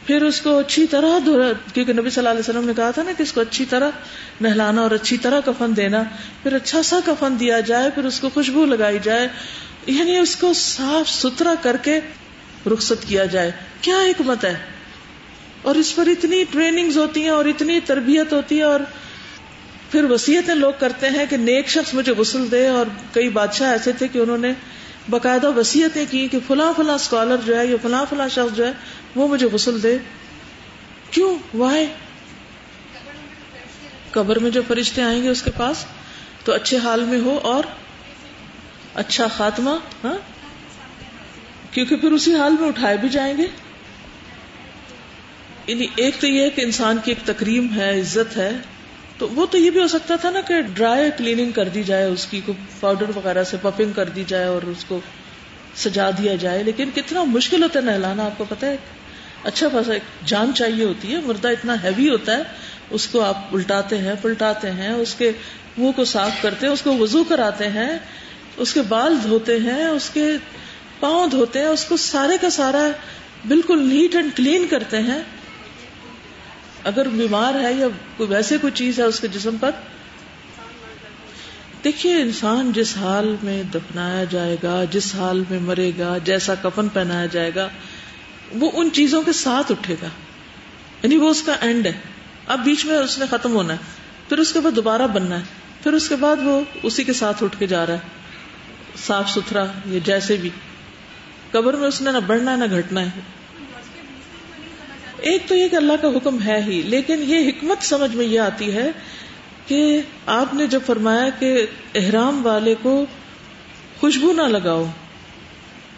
پھر اس کو اچھی طرح دھونا، کیونکہ نبی صلی اللہ علیہ وسلم نے کہا تھا نا کہ اس کو اچھی طرح نہلانا اور اچھی طرح کفن دینا، پھر اچھا سا کفن دیا جائے، پھر اس کو خوشبو لگائی جائے، یعنی اس کو صاف ستھرا کر کے رخصت کیا جائے. کیا حکمت ہے؟ اور اس پر اتنی ٹریننگز ہوتی ہیں اور اتنی تربیت ہوتی ہے، اور پھر وصیتیں لوگ کرتے ہیں کہ نیک شخص مجھے غسل دے. اور کئی بادشاہ ایسے تھے کہ انہوں نے باقاعدہ وصیتیں کی کہ فلاں فلاں اسکالر جو ہے یا فلاں فلاں شخص جو ہے وہ مجھے غسل دے. کیوں؟ وائی؟ قبر میں جو فرشتے آئیں گے اس کے پاس تو اچھے حال میں ہو اور اچھا خاتمہ، ہاں، کیونکہ پھر اسی حال میں اٹھائے بھی جائیں گے. یعنی ایک تو یہ ہے کہ انسان کی ایک تکریم ہے، عزت ہے، تو وہ تو یہ بھی ہو سکتا تھا نا کہ ڈرائی کلیننگ کر دی جائے، اس کی پاؤڈر وغیرہ سے پفنگ کر دی جائے اور اس کو سجا دیا جائے. لیکن کتنا مشکل ہوتا ہے نہلانا، آپ کو پتا ہے. اچھا خاصا جان چاہیے ہوتی ہے، مردہ اتنا ہیوی ہوتا ہے، اس کو آپ الٹاتے ہیں، پلٹاتے ہیں، اس کے منہ کو صاف کرتے ہیں، اس کو وضو کراتے ہیں، اس کے بال دھوتے ہیں، اس کے پاؤں دھوتے ہیں، اس کو سارے کا سارا بالکل نیٹ اینڈ کلین کرتے ہیں. اگر بیمار ہے یا ویسے کوئی چیز ہے اس کے جسم پر، دیکھیے انسان جس حال میں دفنایا جائے گا، جس حال میں مرے گا، جیسا کفن پہنایا جائے گا، وہ ان چیزوں کے ساتھ اٹھے گا. یعنی وہ اس کا اینڈ ہے. اب بیچ میں اس نے ختم ہونا ہے، پھر اس کے بعد دوبارہ بننا ہے، پھر اس کے بعد وہ اسی کے ساتھ اٹھ کے جا رہا ہے، صاف ستھرا یا جیسے بھی. قبر میں اس نے نہ بڑھنا ہے نہ گھٹنا ہے. ایک تو یہ کہ اللہ کا حکم ہے ہی، لیکن یہ حکمت سمجھ میں یہ آتی ہے کہ آپ نے جب فرمایا کہ احرام والے کو خوشبو نہ لگاؤ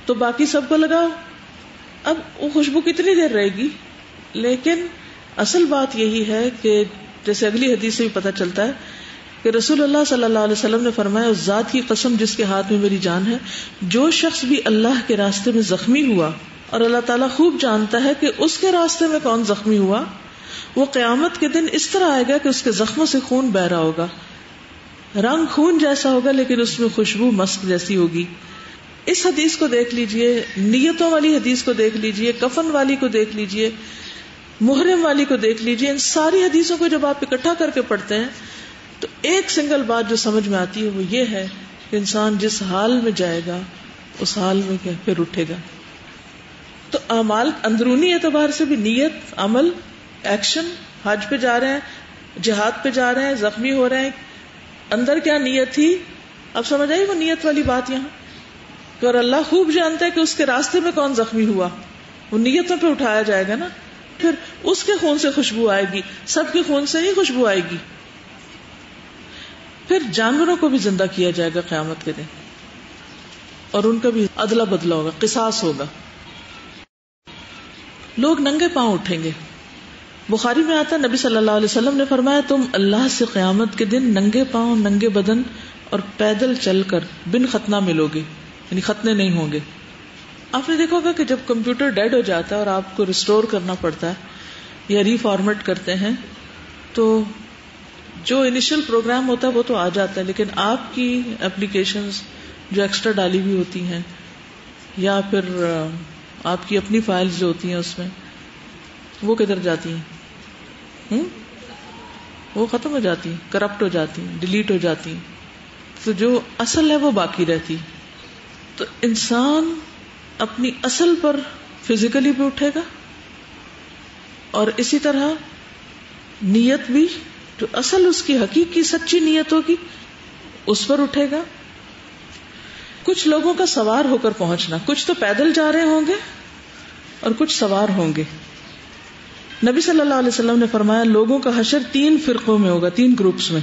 تو باقی سب کو لگاؤ. اب وہ خوشبو کتنی دیر رہے گی؟ لیکن اصل بات یہی ہے کہ جیسے اگلی حدیث سے بھی پتہ چلتا ہے کہ رسول اللہ صلی اللہ علیہ وسلم نے فرمایا، اس ذات کی قسم جس کے ہاتھ میں میری جان ہے، جو شخص بھی اللہ کے راستے میں زخمی ہوا، اور اللہ تعالیٰ خوب جانتا ہے کہ اس کے راستے میں کون زخمی ہوا، وہ قیامت کے دن اس طرح آئے گا کہ اس کے زخموں سے خون بہ رہا ہوگا، رنگ خون جیسا ہوگا لیکن اس میں خوشبو مسک جیسی ہوگی. اس حدیث کو دیکھ لیجئے، نیتوں والی حدیث کو دیکھ لیجئے، کفن والی کو دیکھ لیجئے، محرم والی کو دیکھ لیجئے. ان ساری حدیثوں کو جب آپ اکٹھا کر کے پڑھتے ہیں تو ایک سنگل بات جو سمجھ میں آتی ہے وہ یہ ہے کہ انسان جس حال میں جائے گا اس حال میں کیا پھر اٹھے گا. تو اعمال اندرونی اعتبار سے بھی، نیت، عمل، ایکشن، حج پہ جا رہے ہیں، جہاد پہ جا رہے ہیں، زخمی ہو رہے ہیں، اندر کیا نیت تھی؟ اب سمجھ آئی وہ نیت والی بات یہاں کہ اور اللہ خوب جانتا ہے کہ اس کے راستے میں کون زخمی ہوا، وہ نیتوں پہ اٹھایا جائے گا نا. پھر اس کے خون سے خوشبو آئے گی، سب کے خون سے نہیں خوشبو آئے گی. پھر جانوروں کو بھی زندہ کیا جائے گا قیامت کے دن. اور ان کا بھی ادلا بدلا ہوگا، قصاص ہوگا. لوگ ننگے پاؤں اٹھیں گے. بخاری میں آتا نبی صلی اللہ علیہ وسلم نے فرمایا تم اللہ سے قیامت کے دن ننگے پاؤں، ننگے بدن اور پیدل چل کر بن ختنہ ملو گے، یعنی ختنے نہیں ہوں گے. آپ نے دیکھا ہوگا کہ جب کمپیوٹر ڈیڈ ہو جاتا ہے اور آپ کو ریسٹور کرنا پڑتا ہے یا ری فارمیٹ کرتے ہیں تو جو انیشل پروگرام ہوتا ہے وہ تو آ جاتا ہے، لیکن آپ کی اپلیکیشنز جو ایکسٹرا ڈالی ہوئی ہوتی ہیں یا پھر آپ کی اپنی فائلز جو ہوتی ہیں اس میں وہ کدھر جاتی ہیں؟ وہ ختم ہو جاتی ہیں، کرپٹ ہو جاتی ہیں، ڈیلیٹ ہو جاتی ہیں. تو جو اصل ہے وہ باقی رہتی. تو انسان اپنی اصل پر فزیکلی بھی اٹھے گا اور اسی طرح نیت بھی، جو اصل اس کی حقیقی سچی نیت ہوگی اس پر اٹھے گا. کچھ لوگوں کا سوار ہو کر پہنچنا، کچھ تو پیدل جا رہے ہوں گے اور کچھ سوار ہوں گے. نبی صلی اللہ علیہ وسلم نے فرمایا لوگوں کا حشر 3 فرقوں میں ہوگا، 3 گروپس میں.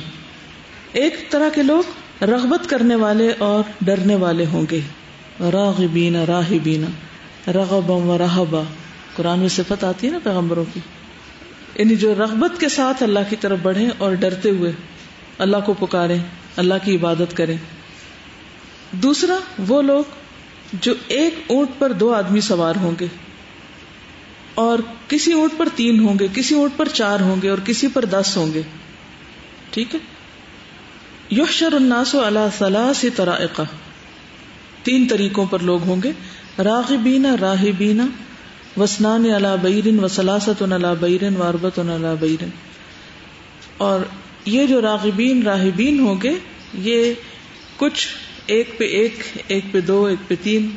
ایک طرح کے لوگ رغبت کرنے والے اور ڈرنے والے ہوں گے، راغبین راہبین، رغبا و رہبا. قرآن میں صفت آتی ہے نا پیغمبروں کی، یعنی جو رغبت کے ساتھ اللہ کی طرف بڑھیں اور ڈرتے ہوئے اللہ کو پکاریں، اللہ کی عبادت کریں. دوسرا وہ لوگ جو ایک اونٹ پر 2 آدمی سوار ہوں گے اور کسی اونٹ پر 3 ہوں گے، کسی اونٹ پر 4 ہوں گے اور کسی پر 10 ہوں گے. ٹھیک ہے. یحشر الناس علی 3 طرائق، 3 طریقوں پر لوگ ہوں گے. راغبین راہبین واسنان علی بعیر وثلاثۃ علی بعیر واربعۃ علی بعیر. اور یہ جو راغبین راہبین ہوں گے یہ کچھ ایک پہ 2، ایک پہ 3.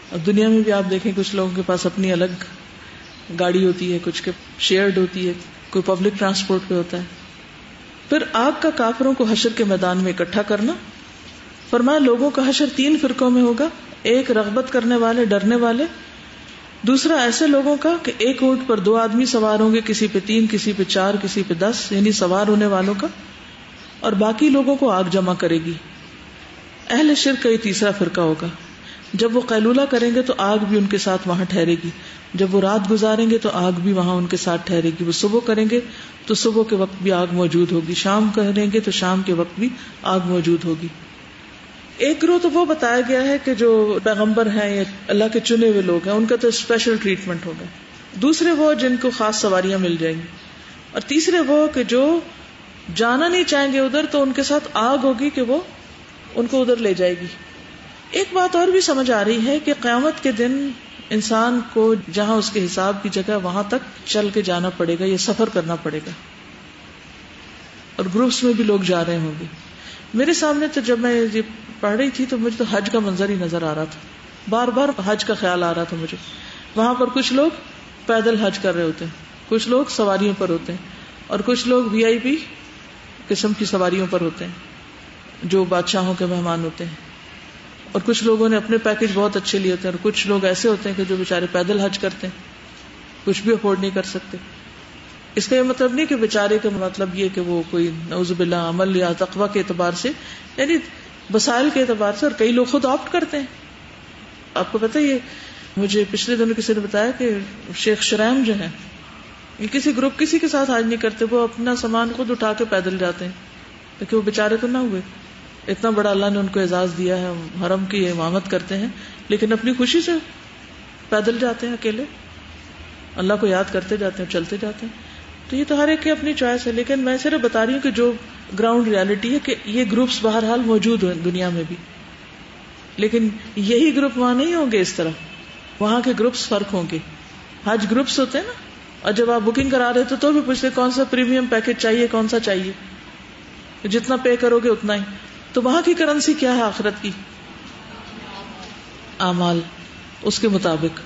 اور دنیا میں بھی آپ دیکھیں کچھ لوگوں کے پاس اپنی الگ گاڑی ہوتی ہے، کچھ کے شیئرڈ ہوتی ہے، کوئی پبلک ٹرانسپورٹ پہ ہوتا ہے. پھر آگ کا کافروں کو حشر کے میدان میں اکٹھا کرنا. فرمایا لوگوں کا حشر 3 فرقوں میں ہوگا. ایک رغبت کرنے والے، ڈرنے والے. دوسرا ایسے لوگوں کا کہ ایک اونٹ پر 2 آدمی سوار ہوں گے، کسی پہ 3، کسی پہ 4، کسی پہ 10، یعنی سوار ہونے والوں کا. اور باقی لوگوں کو آگ جمع کرے گی. اہل شرک کا یہ تیسرا فرقہ ہوگا. جب وہ قیلولہ کریں گے تو آگ بھی ان کے ساتھ وہاں ٹھہرے گی. جب وہ رات گزاریں گے تو آگ بھی وہاں ان کے ساتھ ٹھہرے گی. وہ صبح کریں گے تو صبح کے وقت بھی آگ موجود ہوگی، شام کریں گے تو شام کے وقت بھی آگ موجود ہوگی. ایک گروہ تو وہ بتایا گیا ہے کہ جو پیغمبر ہیں یا اللہ کے چنے ہوئے لوگ ہیں ان کا تو اسپیشل ٹریٹمنٹ ہوگا. دوسرے وہ جن کو خاص سواریاں مل جائیں گی. اور تیسرے وہ کہ جو جانا نہیں چاہیں گے ادھر تو ان کے ساتھ آگ ہوگی کہ وہ ان کو ادھر لے جائے گی. ایک بات اور بھی سمجھ آ رہی ہے کہ قیامت کے دن انسان کو جہاں اس کے حساب کی جگہ وہاں تک چل کے جانا پڑے گا یا سفر کرنا پڑے گا. اور گروپس میں بھی لوگ جا رہے ہوں گے. میرے سامنے تو جب میں یہ پڑھ رہی تھی تو مجھے تو حج کا منظر ہی نظر آ رہا تھا. بار بار حج کا خیال آ رہا تھا مجھے. وہاں پر کچھ لوگ پیدل حج کر رہے ہوتے ہیں، کچھ لوگ سواریوں پر ہوتے ہیں اور کچھ لوگ VIP قسم کی سواریوں پر ہوتے ہیں جو بادشاہوں کے مہمان ہوتے ہیں. اور کچھ لوگوں نے اپنے پیکج بہت اچھے لیے ہوتے ہیں اور کچھ لوگ ایسے ہوتے ہیں کہ جو بیچارے پیدل حج کرتے ہیں، کچھ بھی افورڈ نہیں کر سکتے. اس کا یہ مطلب نہیں کہ بیچارے کا مطلب یہ کہ وہ کوئی نعوذ باللہ عمل یا تقوی کے اعتبار سے، یعنی وسائل کے اعتبار سے. اور کئی لوگ خود آپٹ کرتے ہیں. آپ کو پتہ یہ مجھے پچھلے دنوں کسی نے بتایا کہ شیخ شرائم جو ہیں یہ کسی گروپ کسی کے ساتھ حج نہیں کرتے، وہ اپنا سامان خود اٹھا کے پیدل جاتے ہیں تاکہ وہ بیچارے تو نہ ہوئے. اتنا بڑا اللہ نے ان کو اعزاز دیا ہے، حرم کی امامت کرتے ہیں لیکن اپنی خوشی سے پیدل جاتے ہیں اکیلے، اللہ کو یاد کرتے جاتے ہیں، چلتے جاتے ہیں. تو یہ تو ہر ایک کی اپنی چوائس ہے. لیکن میں صرف بتا رہی ہوں کہ جو گراؤنڈ ریالٹی ہے کہ یہ گروپس بہرحال موجود ہیں دنیا میں بھی، لیکن یہی گروپ وہاں نہیں ہوں گے. اس طرح وہاں کے گروپس فرق ہوں گے. حج گروپس ہوتے ہیں نا، اور جب آپ بکنگ کرا رہے تو بھی پوچھتے کون سا پریمیم پیکج چاہیے، کون سا چاہیے، جتنا پے کرو گے اتنا ہی. تو وہاں کی کرنسی کیا ہے آخرت کی؟ اعمال. اس کے مطابق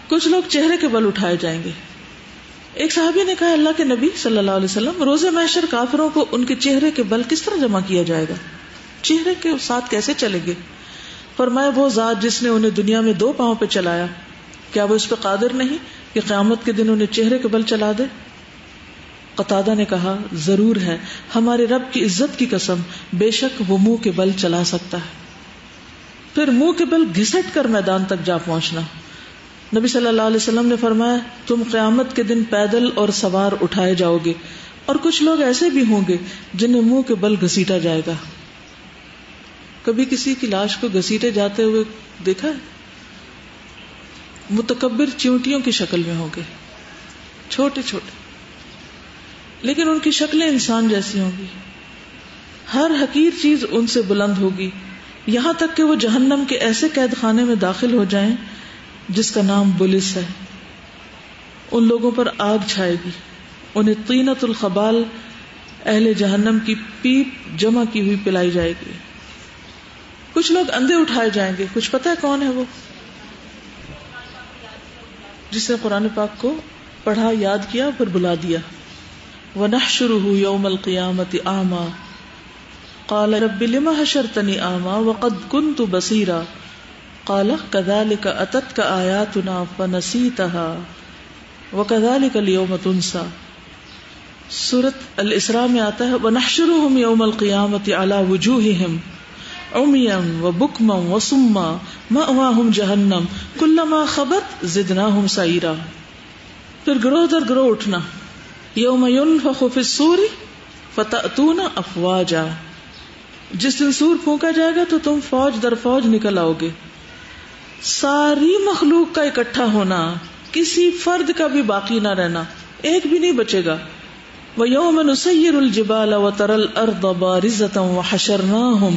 کچھ لوگ چہرے کے بل اٹھائے جائیں گے. ایک صحابی نے کہا اللہ کے نبی صلی اللہ علیہ وسلم روز محشر کافروں کو ان کے چہرے کے بل کس طرح جمع کیا جائے گا؟ چہرے کے ساتھ کیسے چلیں گے؟ فرمایا وہ ذات جس نے انہیں دنیا میں 2 پاؤں پہ چلایا، کیا وہ اس پہ قادر نہیں کہ قیامت کے دن انہیں چہرے کے بل چلا دے؟ قتادہ نے کہا ضرور ہے، ہمارے رب کی عزت کی قسم، بے شک وہ منہ کے بل چلا سکتا ہے. پھر منہ کے بل گھسٹ کر میدان تک جا پہنچنا. نبی صلی اللہ علیہ وسلم نے فرمایا تم قیامت کے دن پیدل اور سوار اٹھائے جاؤ گے، اور کچھ لوگ ایسے بھی ہوں گے جنہیں منہ کے بل گھسیٹا جائے گا. کبھی کسی کی لاش کو گھسیٹے جاتے ہوئے دیکھا ہے؟ متکبر چیونٹیوں کی شکل میں ہوں گے، چھوٹے چھوٹے، لیکن ان کی شکلیں انسان جیسی ہوں گی. ہر حقیر چیز ان سے بلند ہوگی، یہاں تک کہ وہ جہنم کے ایسے قید خانے میں داخل ہو جائیں جس کا نام بلس ہے. ان لوگوں پر آگ چھائے گی، انہیں طینۃ الخبال اہل جہنم کی پیپ جمع کی ہوئی پلائی جائے گی. کچھ لوگ اندھے اٹھائے جائیں گے. کچھ پتہ ہے کون ہے وہ؟ جس نے قرآن پاک کو پڑھا، یاد کیا، پھر بلا دیا. وَنَحْشُرُهُ يَوْمَ الْقِيَامَةِ أَعْمَى قَالَ رَبِّ لِمَ حَشَرْتَنِي أَعْمَى وَقَدْ كُنْتُ بَصِيرًا قَالَ كَذَلِكَ أَتَتْكَ آيَاتُنَا فَنَسِيتَهَا وَكَذَلِكَ الْيَوْمَ تُنْسَى. سورۃ الاسراء میں آتا ہے وَنَحْشُرُهُمْ يَوْمَ الْقِيَامَةِ عَلَى وُجُوهِهِمْ عُمْيًا وَبُكْمًا وَصُمًّا مَأْوَاهُمْ جَهَنَّمُ كُلَّمَا خَبَتْ زِدْنَاهُمْ سَعِيرًا. پھر گروہ در گروہ اٹھنا. یوم ينفخ فی الصور فتأتون افواجا. جس دن سور پھونکا جائے گا تو تم فوج در فوج نکل آؤ گے. ساری مخلوق کا اکٹھا ہونا، کسی فرد کا بھی باقی نہ رہنا، ایک بھی نہیں بچے گا. وَيَوْمَ نُسَيِّرُ الْجِبَالَ وَتَرَى الْأَرْضَ بَارِزَةً وَحَشَرْنَاهُمْ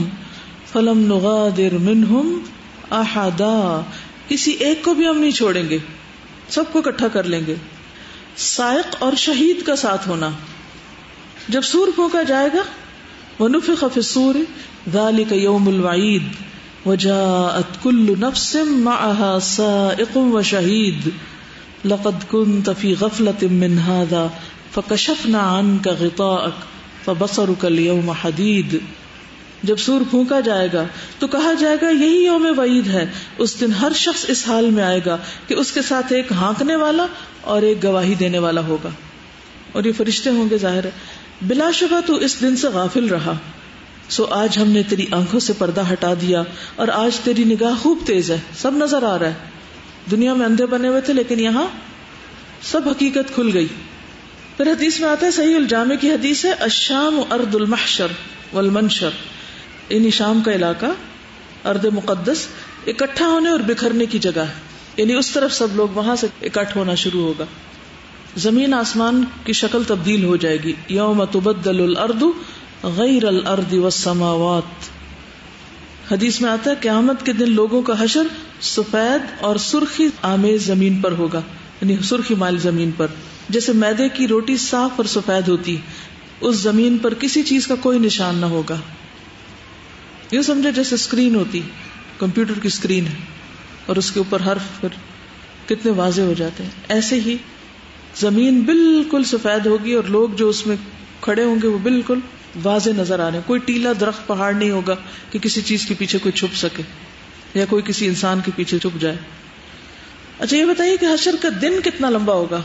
فَلَمْ نُغَادِرْ مِنْهُمْ أَحَدًا. کسی ایک کو بھی ہم نہیں چھوڑیں گے، سب کو اکٹھا کر لیں گے. سائق اور شہید کا ساتھ ہونا. جب سور پھونکا جائے گا وَنُفِخَ فِي الصُّورِ ذَلِكَ يَوْمُ الْوَعِيدِ وَجَاءَتْ كُلُّ نَفْسٍ مَعَهَا سَائِقٌ وَشَهِيدٌ لَقَدْ كُنْتَ فِي غَفْلَةٍ مِّنْ هَذَا فَكَشَفْنَا عَنْكَ غِطَاءَكَ فَبَصَرُكَ الْيَوْمَ حَدِيدٌ. جب سور پھونکا جائے گا تو کہا جائے گا یہی یوم وعید ہے. اس دن ہر شخص اس حال میں آئے گا کہ اس کے ساتھ ایک ہانکنے والا اور ایک گواہی دینے والا ہوگا، اور یہ فرشتے ہوں گے. ظاہر ہے بلا شبہ تو اس دن سے غافل رہا، سو آج ہم نے تیری آنکھوں سے پردہ ہٹا دیا اور آج تیری نگاہ خوب تیز ہے، سب نظر آ رہا ہے. دنیا میں اندھے بنے ہوئے تھے لیکن یہاں سب حقیقت کھل گئی. پھر حدیث میں آتا ہے، صحیح الجامع کی حدیث ہے، الشام ارض المحشر والمنشر. یعنی شام کا علاقہ، ارض مقدس، اکٹھا ہونے اور بکھرنے کی جگہ ہے. یعنی اس طرف سب لوگ وہاں سے اکٹھ ہونا شروع ہوگا. زمین آسمان کی شکل تبدیل ہو جائے گی. یوم تبدل الارض غیر الارض والسماوات. حدیث میں آتا ہے قیامت کے دن لوگوں کا حشر سفید اور سرخی آمیز زمین پر ہوگا، یعنی سرخی مائل زمین پر. جیسے میدے کی روٹی صاف اور سفید ہوتی، اس زمین پر کسی چیز کا کوئی نشان نہ ہوگا. یہ سمجھے جیسے اسکرین ہوتی، کمپیوٹر کی اسکرین ہے اور اس کے اوپر حرف پھر کتنے واضح ہو جاتے ہیں. ایسے ہی زمین بالکل سفید ہوگی اور لوگ جو اس میں کھڑے ہوں گے وہ بالکل واضح نظر آ رہے ہیں. کوئی ٹیلا درخت پہاڑ نہیں ہوگا کہ کسی چیز کے پیچھے کوئی چھپ سکے یا کوئی کسی انسان کے پیچھے چھپ جائے. اچھا یہ بتائیے کہ حشر کا دن کتنا لمبا ہوگا؟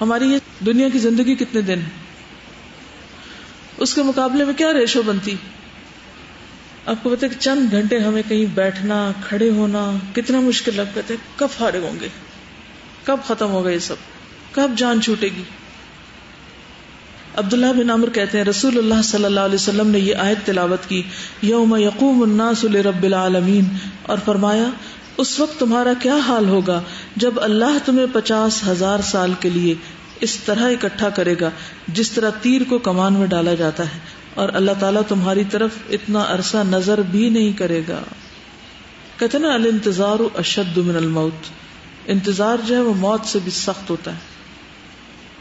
ہماری یہ دنیا کی زندگی کتنے دن ہے؟ اس کے مقابلے میں کیا ریشو بنتی؟ آپ کو پتا ہے کہ چند گھنٹے ہمیں کہیں بیٹھنا، کھڑے ہونا کتنا مشکل لگتا ہے. کب فارغ ہوں گے؟ کب ختم ہوگا یہ سب؟ کب جان چھوٹے گی؟ عبداللہ بن عمر کہتے ہیں رسول اللہ صلی اللہ علیہ وسلم نے یہ آیت تلاوت کی، یوم یقوم الناس لرب العالمین، اور فرمایا اس وقت تمہارا کیا حال ہوگا جب اللہ تمہیں 50,000 سال کے لیے اس طرح اکٹھا کرے گا جس طرح تیر کو کمان میں ڈالا جاتا ہے، اور اللہ تعالیٰ تمہاری طرف اتنا عرصہ نظر بھی نہیں کرے گا. کہتے نا الانتظار اشد من الموت، انتظار جو ہے وہ موت سے بھی سخت ہوتا ہے.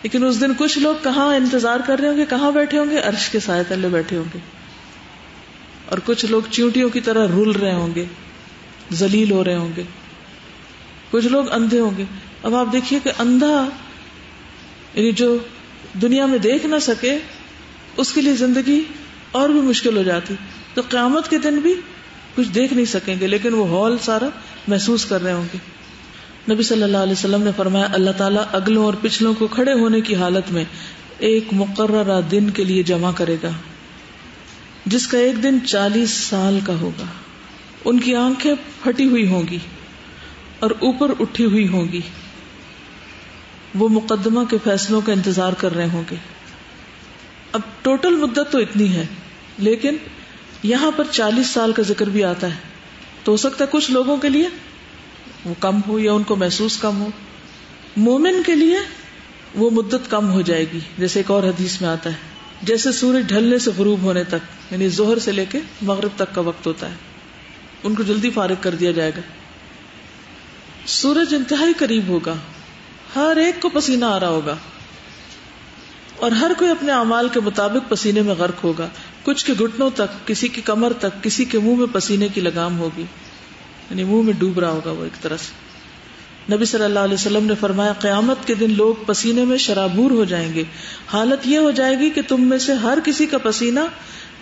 لیکن اس دن کچھ لوگ کہاں انتظار کر رہے ہوں گے، کہاں بیٹھے ہوں گے؟ عرش کے سائے تلے بیٹھے ہوں گے. اور کچھ لوگ چیونٹیوں کی طرح رول رہے ہوں گے، ذلیل ہو رہے ہوں گے. کچھ لوگ اندھے ہوں گے. اب آپ دیکھیے کہ اندھا یعنی جو دنیا میں دیکھ نہ سکے اس کے لیے زندگی اور بھی مشکل ہو جاتی. تو قیامت کے دن بھی کچھ دیکھ نہیں سکیں گے لیکن وہ ہال سارا محسوس کر رہے ہوں گے. نبی صلی اللہ علیہ وسلم نے فرمایا اللہ تعالیٰ اگلوں اور پچھلوں کو کھڑے ہونے کی حالت میں ایک مقررہ دن کے لیے جمع کرے گا. جس کا ایک دن 40 سال کا ہوگا. ان کی آنکھیں پھٹی ہوئی ہوں گی اور اوپر اٹھی ہوئی ہوں گی. وہ مقدمہ کے فیصلوں کا انتظار کر رہے ہوں گے. اب ٹوٹل مدت تو اتنی ہے، لیکن یہاں پر 40 سال کا ذکر بھی آتا ہے، تو ہو سکتا ہے کچھ لوگوں کے لیے وہ کم ہو یا ان کو محسوس کم ہو. مومن کے لیے وہ مدت کم ہو جائے گی، جیسے ایک اور حدیث میں آتا ہے، جیسے سورج ڈھلنے سے غروب ہونے تک، یعنی ظہر سے لے کے مغرب تک کا وقت ہوتا ہے، ان کو جلدی فارغ کر دیا جائے گا. سورج انتہائی قریب ہوگا، ہر ایک کو پسینہ آ رہا ہوگا اور ہر کوئی اپنے اعمال کے مطابق پسینے میں غرق ہوگا. کچھ کے گھٹنوں تک، کسی کی کمر تک، کسی کے منہ میں پسینے کی لگام ہوگی، یعنی منہ میں ڈوب رہا ہوگا وہ ایک طرح سے. نبی صلی اللہ علیہ وسلم نے فرمایا قیامت کے دن لوگ پسینے میں شرابور ہو جائیں گے. حالت یہ ہو جائے گی کہ تم میں سے ہر کسی کا پسینہ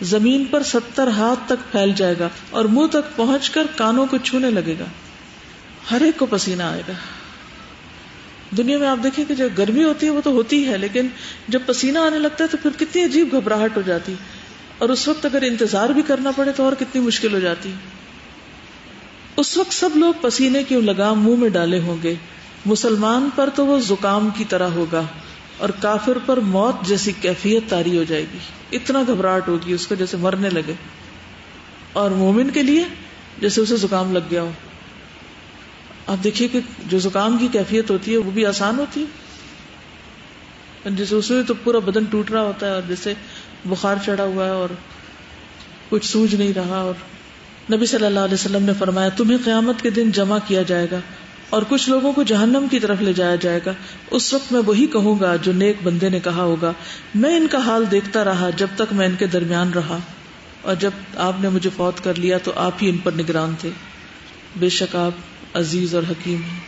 زمین پر 70 ہاتھ تک پھیل جائے گا اور منہ تک پہنچ کر کانوں کو چھونے لگے گا. ہر ایک کو پسینہ آئے گا. دنیا میں آپ دیکھیں کہ جو گرمی ہوتی ہے وہ تو ہوتی ہے، لیکن جب پسینہ آنے لگتا ہے تو پھر کتنی عجیب گھبراہٹ ہو جاتی، اور اس وقت اگر انتظار بھی کرنا پڑے تو اور کتنی مشکل ہو جاتی. اس وقت سب لوگ پسینے کی لگام منہ میں ڈالے ہوں گے. مسلمان پر تو وہ زکام کی طرح ہوگا اور کافر پر موت جیسی کیفیت طاری ہو جائے گی. اتنا گھبراہٹ ہوگی اس کو جیسے مرنے لگے. اور مومن کے لیے جیسے اسے زکام لگ گیا ہو. آپ دیکھیے کہ جو زکام کی کیفیت ہوتی ہے وہ بھی آسان ہوتی ہے، جیسے اس میں تو پورا بدن ٹوٹ رہا ہوتا ہے اور جیسے بخار چڑھا ہوا ہے اور کچھ سوج نہیں رہا. اور نبی صلی اللہ علیہ وسلم نے فرمایا تمہیں قیامت کے دن جمع کیا جائے گا اور کچھ لوگوں کو جہنم کی طرف لے جایا جائے گا. اس وقت میں وہی کہوں گا جو نیک بندے نے کہا ہوگا، میں ان کا حال دیکھتا رہا جب تک میں ان کے درمیان رہا، اور جب آپ نے مجھے فوت کر لیا تو آپ ہی ان پر نگران تھے. بے شک آپ عزیز اور حکیم ہیں.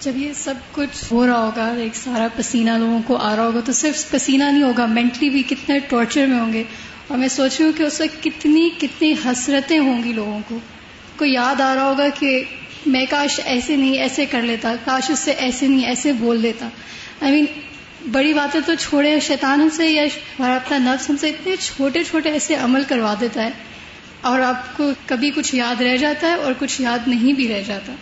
جب یہ سب کچھ ہو رہا ہوگا، ایک سارا پسینہ لوگوں کو آ رہا ہوگا، تو صرف پسینہ نہیں ہوگا، مینٹلی بھی کتنے ٹارچر میں ہوں گے. اور میں سوچ رہی ہوں کہ اس وقت کتنی حسرتیں ہوں گی لوگوں کو یاد آ رہا ہوگا کہ میں کاش ایسے نہیں ایسے کر لیتا، کاش اس سے ایسے نہیں ایسے بول دیتا. بڑی باتیں تو چھوڑے، شیطان ہم سے یا اپنا نفس ہم سے اتنے چھوٹے چھوٹے ایسے عمل کروا دیتا ہے، اور آپ کو کبھی کچھ یاد رہ جاتا ہے اور کچھ یاد نہیں بھی رہ جاتا.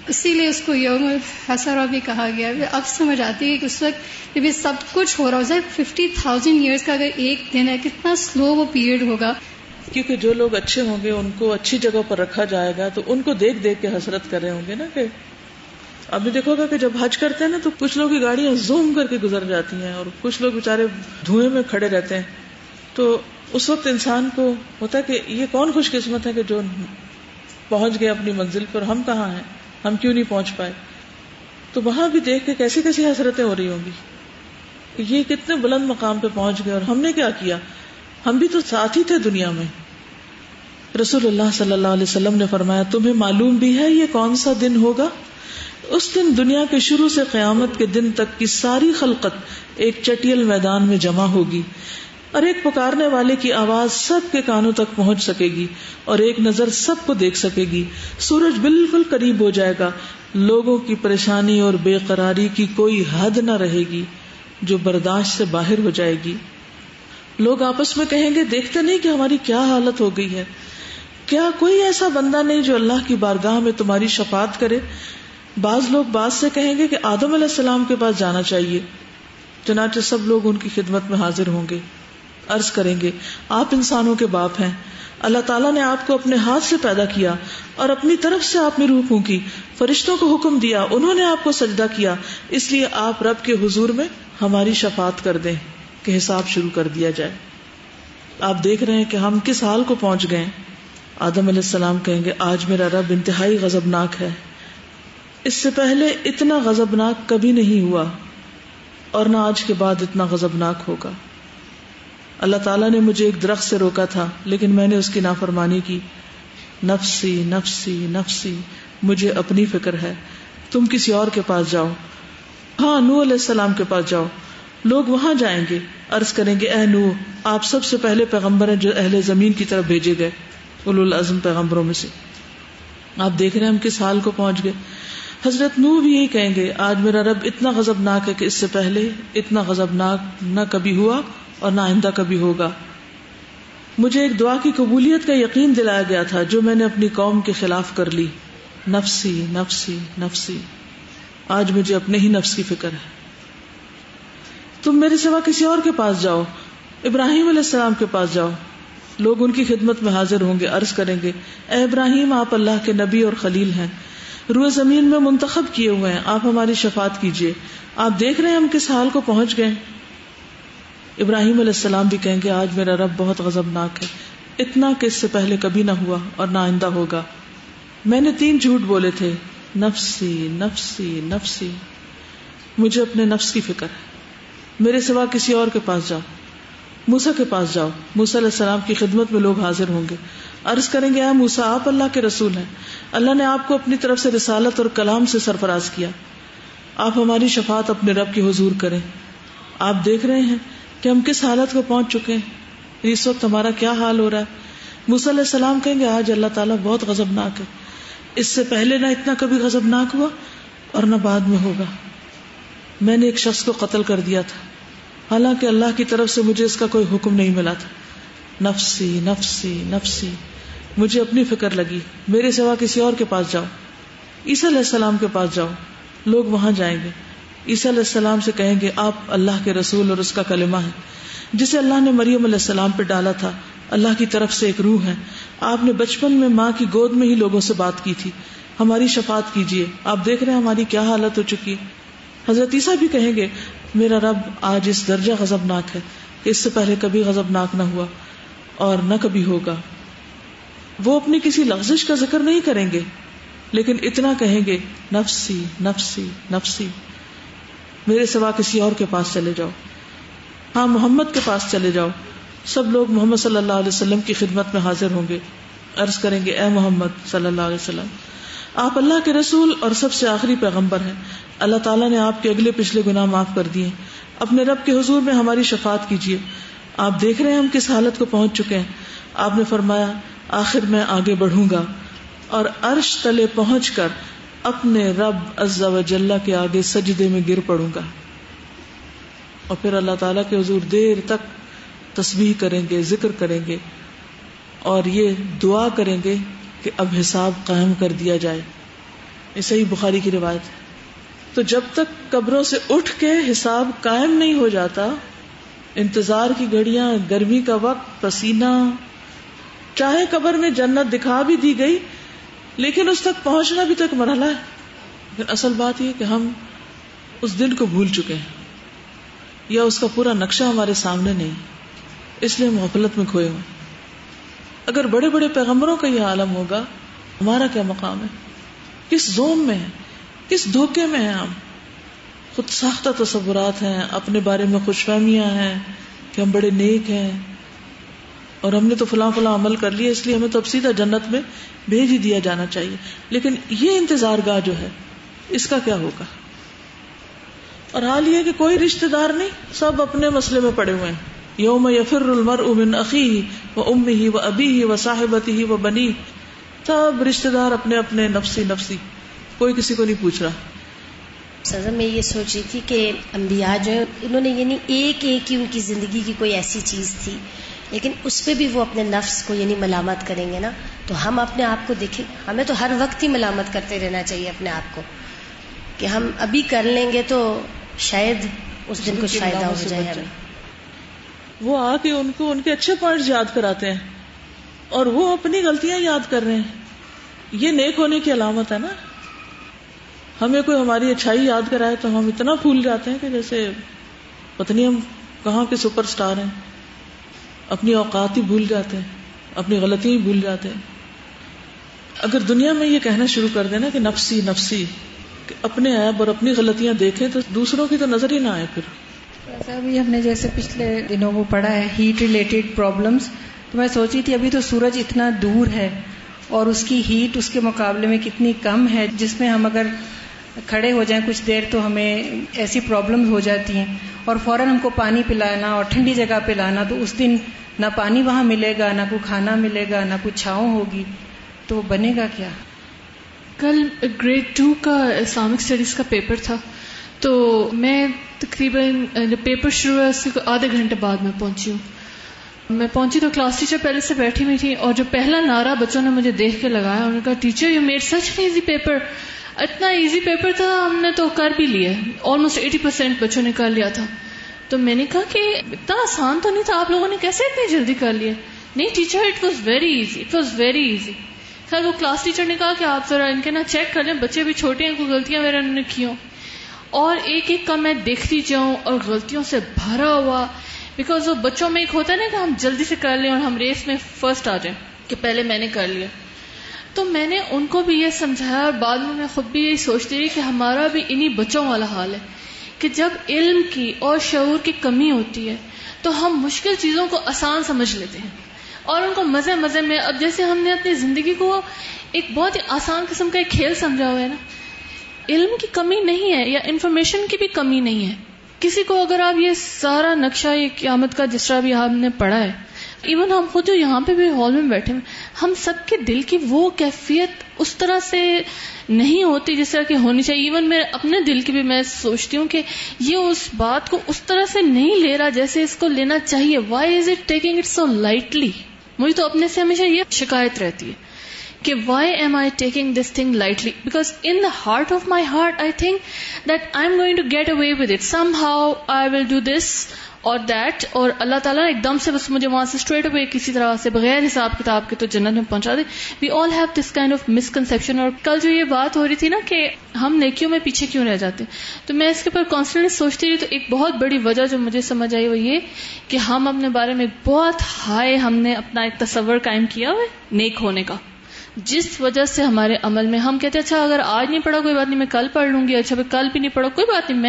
اسی لیے اس کو یوم الحسرہ بھی کہا گیا. اب سمجھ آتی ہے کہ اس وقت جب یہ سب کچھ ہو رہا ہو، 50,000 ایئرس کا اگر ایک دن ہے، کتنا سلو وہ پیریڈ ہوگا. کیونکہ جو لوگ اچھے ہوں گے ان کو اچھی جگہ پر رکھا جائے گا، تو ان کو دیکھ دیکھ کے حسرت کر رہے ہوں گے نا. کہ اب دیکھو گا کہ جب حج کرتے ہیں نا تو کچھ لوگ کی گاڑیاں زوم کر کے گزر جاتی ہیں اور کچھ لوگ بےچارے دھوئیں میں کھڑے رہتے ہیں. تو اس وقت انسان کو ہوتا ہے کہ یہ کون خوش قسمت ہے کہ جو پہنچ گئے اپنی منزل پر، ہم کہاں ہیں، ہم کیوں نہیں پہنچ پائے. تو وہاں بھی دیکھ کے کیسی کیسی حسرتیں ہو رہی ہوں گی کہ یہ کتنے بلند مقام پہ پہنچ گئے اور ہم نے کیا کیا، ہم بھی تو ساتھ ہی تھے دنیا میں. رسول اللہ صلی اللہ علیہ وسلم نے فرمایا تمہیں معلوم بھی ہے یہ کون سا دن ہوگا؟ اس دن دنیا کے شروع سے قیامت کے دن تک کی ساری خلقت ایک چٹیل میدان میں جمع ہوگی، اور ایک پکارنے والے کی آواز سب کے کانوں تک پہنچ سکے گی اور ایک نظر سب کو دیکھ سکے گی. سورج بالکل قریب ہو جائے گا، لوگوں کی پریشانی اور بے قراری کی کوئی حد نہ رہے گی جو برداشت سے باہر ہو جائے گی. لوگ آپس میں کہیں گے دیکھتے نہیں کہ ہماری کیا حالت ہو گئی ہے، کیا کوئی ایسا بندہ نہیں جو اللہ کی بارگاہ میں تمہاری شفاعت کرے؟ بعض لوگ بعض سے کہیں گے کہ آدم علیہ السلام کے پاس جانا چاہیے. چنانچہ سب لوگ ان کی خدمت میں حاضر ہوں گے، عرض کریں گے آپ انسانوں کے باپ ہیں، اللہ تعالیٰ نے آپ کو اپنے ہاتھ سے پیدا کیا اور اپنی طرف سے آپ نے روح پھونکی، فرشتوں کو حکم دیا، انہوں نے آپ کو سجدہ کیا، اس لیے آپ رب کے حضور میں ہماری شفاعت کر دیں کہ حساب شروع کر دیا جائے. آپ دیکھ رہے ہیں کہ ہم کس حال کو پہنچ گئے. آدم علیہ السلام کہیں گے آج میرا رب انتہائی غضبناک ہے، اس سے پہلے اتنا غضبناک کبھی نہیں ہوا اور نہ آج کے بعد اتنا غضبناک ہوگا. اللہ تعالیٰ نے مجھے ایک درخت سے روکا تھا لیکن میں نے اس کی نافرمانی کی. نفسی نفسی نفسی، مجھے اپنی فکر ہے، تم کسی اور کے پاس جاؤ. ہاں نوح علیہ السلام کے پاس جاؤ. لوگ وہاں جائیں گے، عرض کریں گے اے نوح آپ سب سے پہلے پیغمبر ہیں جو اہل زمین کی طرف بھیجے گئے، اولو العزم پیغمبروں میں سے. آپ دیکھ رہے ہیں ہم کس حال کو پہنچ گئے. حضرت نوح بھی یہی کہیں گے آج میرا رب اتنا غضبناک ہے کہ اس سے پہلے اتنا غضبناک نہ کبھی ہوا اور نہ آئندہ کبھی ہوگا. مجھے ایک دعا کی قبولیت کا یقین دلایا گیا تھا جو میں نے اپنی قوم کے خلاف کر لی. نفسی نفسی نفسی. آج مجھے اپنے ہی نفس کی فکر ہے. تم میرے سوا کسی اور کے پاس جاؤ, ابراہیم علیہ السلام کے پاس جاؤ. لوگ ان کی خدمت میں حاضر ہوں گے, عرض کریں گے اے ابراہیم آپ اللہ کے نبی اور خلیل ہیں, روئے زمین میں منتخب کیے ہوئے ہیں, آپ ہماری شفاعت کیجیے. آپ دیکھ رہے ہیں ہم کس حال کو پہنچ گئے. ابراہیم علیہ السلام بھی کہیں گے آج میرا رب بہت غضبناک ہے, اتنا کہ اس سے پہلے کبھی نہ ہوا اور نہ آئندہ ہوگا. میں نے 3 جھوٹ بولے تھے, نفسی نفسی نفسی. مجھے اپنے نفس کی فکر ہے, میرے سوا کسی اور کے پاس جاؤ. موسیٰ کے پاس جاؤ. موسیٰ علیہ السلام کی خدمت میں لوگ حاضر ہوں گے, عرض کریں گے اے موسیٰ آپ اللہ کے رسول ہیں, اللہ نے آپ کو اپنی طرف سے رسالت اور کلام سے سرفراز کیا, آپ ہماری شفاعت اپنے رب کے حضور کریں. آپ دیکھ رہے ہیں کہ ہم کس حالت کو پہنچ چکے ہیں, اس وقت ہمارا کیا حال ہو رہا ہے. موسیٰ علیہ السلام کہیں گے آج اللہ تعالیٰ بہت غضبناک ہے, اس سے پہلے نہ اتنا کبھی غضبناک ہوا اور نہ بعد میں ہوگا. میں نے ایک شخص کو قتل کر دیا تھا, حالانکہ اللہ کی طرف سے مجھے اس کا کوئی حکم نہیں ملا تھا. نفسی نفسی نفسی. مجھے اپنی فکر لگی, میرے سوا کسی اور کے پاس جاؤ. عیسیٰ علیہ السلام کے پاس جاؤ. لوگ وہاں جائیں گے, عیسیٰ علیہ السلام سے کہیں گے آپ اللہ کے رسول اور اس کا کلمہ ہے جسے اللہ نے مریم علیہ السلام پہ ڈالا تھا, اللہ کی طرف سے ایک روح ہے. آپ نے بچپن میں ماں کی گود میں ہی لوگوں سے بات کی تھی, ہماری شفاعت کیجیے. آپ دیکھ رہے ہیں ہماری کیا حالت ہو چکی ہے. حضرت عیسیٰ بھی کہیں گے میرا رب آج اس درجہ غضبناک ہے کہ اس سے پہلے کبھی غضبناک نہ ہوا اور نہ کبھی ہوگا. وہ اپنی کسی لغزش کا ذکر نہیں کریں گے, لیکن اتنا کہیں گے نفسی نفسی نفسی. میرے سوا کسی اور کے پاس چلے جاؤ. ہاں محمد کے پاس چلے جاؤ. سب لوگ محمد صلی اللہ علیہ وسلم کی خدمت میں حاضر ہوں گے, عرض کریں گے اے محمد صلی اللہ علیہ وسلم آپ اللہ کے رسول اور سب سے آخری پیغمبر ہیں, اللہ تعالیٰ نے آپ کے اگلے پچھلے گناہ معاف کر دیے, اپنے رب کے حضور میں ہماری شفاعت کیجیے. آپ دیکھ رہے ہیں ہم کس حالت کو پہنچ چکے ہیں. آپ نے فرمایا آخر میں آگے بڑھوں گا اور عرش تلے پہنچ کر اپنے رب عز و جل کے آگے سجدے میں گر پڑوں گا, اور پھر اللہ تعالیٰ کے حضور دیر تک تسبیح کریں گے, ذکر کریں گے, اور یہ دعا کریں گے کہ اب حساب قائم کر دیا جائے. یہ صحیح بخاری کی روایت ہے. تو جب تک قبروں سے اٹھ کے حساب قائم نہیں ہو جاتا, انتظار کی گھڑیاں, گرمی کا وقت, پسینہ, چاہے قبر میں جنت دکھا بھی دی گئی لیکن اس تک پہنچنا بھی تو ایک مرحلہ ہے. لیکن اصل بات یہ کہ ہم اس دن کو بھول چکے ہیں یا اس کا پورا نقشہ ہمارے سامنے نہیں, اس لیے ہم غفلت میں کھوئے ہوئے. اگر بڑے بڑے پیغمبروں کا یہ عالم ہوگا, ہمارا کیا مقام ہے, کس زوم میں ہے, کس دھوکے میں ہیں ہم. خود ساختہ تصورات ہیں, اپنے بارے میں خوش فہمیاں ہیں کہ ہم بڑے نیک ہیں اور ہم نے تو فلاں فلاں عمل کر لیا, اس لیے ہمیں تو اب سیدھا جنت میں بھیج ہی دیا جانا چاہیے. لیکن یہ انتظار گاہ جو ہے اس کا کیا ہوگا؟ اور حال یہ کہ کوئی رشتہ دار نہیں, سب اپنے مسئلے میں پڑے ہوئے ہیں. یوم یفر المرء من اخیہ وامہ وابیہ وصاحبتہ وبنیہ, سب رشتہ دار اپنے اپنے نفسی نفسی, کوئی کسی کو نہیں پوچھ رہا. سزا میں یہ سوچ رہی تھی کہ انبیاء جو ہیں انہوں نے یعنی ایک ایک کی ان کی زندگی کی کوئی ایسی چیز تھی, لیکن اس پہ بھی وہ اپنے نفس کو یعنی ملامت کریں گے نا. تو ہم اپنے آپ کو دیکھیں, ہمیں تو ہر وقت ہی ملامت کرتے رہنا چاہیے اپنے آپ کو کہ ہم ابھی کر لیں گے تو شاید اس دن کچھ فائدہ ہو جائے ہمیں. وہ آ کے ان کو ان کے اچھے پوائنٹس یاد کراتے ہیں اور وہ اپنی غلطیاں یاد کر رہے ہیں. یہ نیک ہونے کی علامت ہے نا. ہمیں کوئی ہماری اچھائی یاد کرائے تو ہم اتنا بھول جاتے ہیں کہ جیسے پتہ نہیں ہم کہاں کے سپر سٹار ہیں, اپنی اوقات ہی بھول جاتے ہیں, اپنی غلطیاں ہی بھول جاتے ہیں. اگر دنیا میں یہ کہنا شروع کر دینا کہ نفسی نفسی, کہ اپنے عیب اور اپنی غلطیاں دیکھیں تو دوسروں کی تو نظر ہی نہ آئے. پھر ایسا بھی ہم نے جیسے پچھلے دنوں وہ پڑھا ہے ہیٹ ریلیٹڈ پرابلمس, تو میں سوچی تھی ابھی تو سورج اتنا دور ہے اور اس کی ہیٹ اس کے مقابلے میں کتنی کم ہے, جس میں ہم اگر کھڑے ہو جائیں کچھ دیر تو ہمیں ایسی پرابلم ہو جاتی ہیں, اور فوراً ہم کو پانی پلانا اور ٹھنڈی جگہ پہ لانا, تو اس دن نہ پانی وہاں ملے گا, نہ کوئی کھانا ملے گا, نہ کوئی چھاؤں ہوگی, تو بنے گا کیا؟ کل گریڈ 2 کا اسلامک اسٹڈیز کا پیپر تھا, تو میں تقریباً جب پیپر شروع ہوا اس کے آدھے گھنٹے بعد میں پہنچی ہوں. میں پہنچی تو کلاس ٹیچر پہلے سے بیٹھی ہوئی تھی، اور جو پہلا نعرہ بچوں نے مجھے دیکھ کے لگایا، انہوں نے کہا teacher you made such an easy paper. اتنا ایزی پیپر تھا، ہم نے تو کر بھی لیا، آلموسٹ 80% بچوں نے کر لیا تھا. تو میں نے کہا کہ اتنا آسان تو نہیں تھا، آپ لوگوں نے کیسے اتنی جلدی کر لیا؟ نہیں teacher it was very easy, it was very easy. خیر وہ کلاس ٹیچر نے کہا کہ آپ ذرا ان کے نا چیک کر لیں، بچے بھی چھوٹے ہیں، کوئی غلطیاں وغیرہ انہوں نے کی ہوں. اور ایک ایک کا میں دیکھتی جاؤں اور غلطیوں سے بھرا ہوا، بیکاز وہ بچوں میں ایک ہوتا ہے نا کہ ہم جلدی سے کر لیں اور ہم ریس میں فرسٹ آ جائیں کہ پہلے میں نے کر لیا. تو میں نے ان کو بھی یہ سمجھایا، اور بعد میں خود بھی یہی سوچتی رہی کہ ہمارا بھی انہی بچوں والا حال ہے کہ جب علم کی اور شعور کی کمی ہوتی ہے تو ہم مشکل چیزوں کو آسان سمجھ لیتے ہیں اور ان کو مزے مزے میں، اب جیسے ہم نے اپنی زندگی کو ایک بہت ہی آسان قسم کا ایک کھیل سمجھا ہوا ہے نا. علم کی کمی نہیں ہے یا انفارمیشن کی بھی کمی نہیں ہے. کسی کو اگر آپ یہ سارا نقشہ یہ قیامت کا جس طرح بھی آپ نے پڑھا ہے، ایون ہم خود جو یہاں پہ بھی ہال میں بیٹھے ہیں، ہم سب کے دل کی وہ کیفیت اس طرح سے نہیں ہوتی جس طرح کی ہونی چاہیے. ایون میں اپنے دل کی بھی میں سوچتی ہوں کہ یہ اس بات کو اس طرح سے نہیں لے رہا جیسے اس کو لینا چاہیے. Why is it taking it so lightly? مجھے تو اپنے سے ہمیشہ یہ شکایت رہتی ہے کہ why am I taking this thing lightly, because in the heart of my heart I think that I am going to get away with it, somehow I will do this or that, اور اللہ تعالیٰ نے ایک دم سے بس مجھے وہاں سے straight away کسی طرح سے بغیر حساب کتاب کے تو جنت میں پہنچا دے. We all have this kind of misconception. اور کل جو یہ بات ہو رہی تھی نا کہ ہم نیکیوں میں پیچھے کیوں رہ جاتے ہیں، تو میں اس کے اوپر کانسٹنٹلی سوچتی رہی. تو ایک بہت بڑی وجہ جو مجھے سمجھ آئی وہ یہ کہ ہم اپنے بارے میں بہت ہائے ہم نے اپنا ایک تصور قائم کیا ہوا ہے نیک ہونے کا، جس وجہ سے ہمارے عمل میں ہم کہتے ہیں اچھا اگر آج نہیں پڑھا کوئی بات نہیں، میں کل پڑھ لوں گی، اچھا کل بھی نہیں پڑھا کوئی بات نہیں،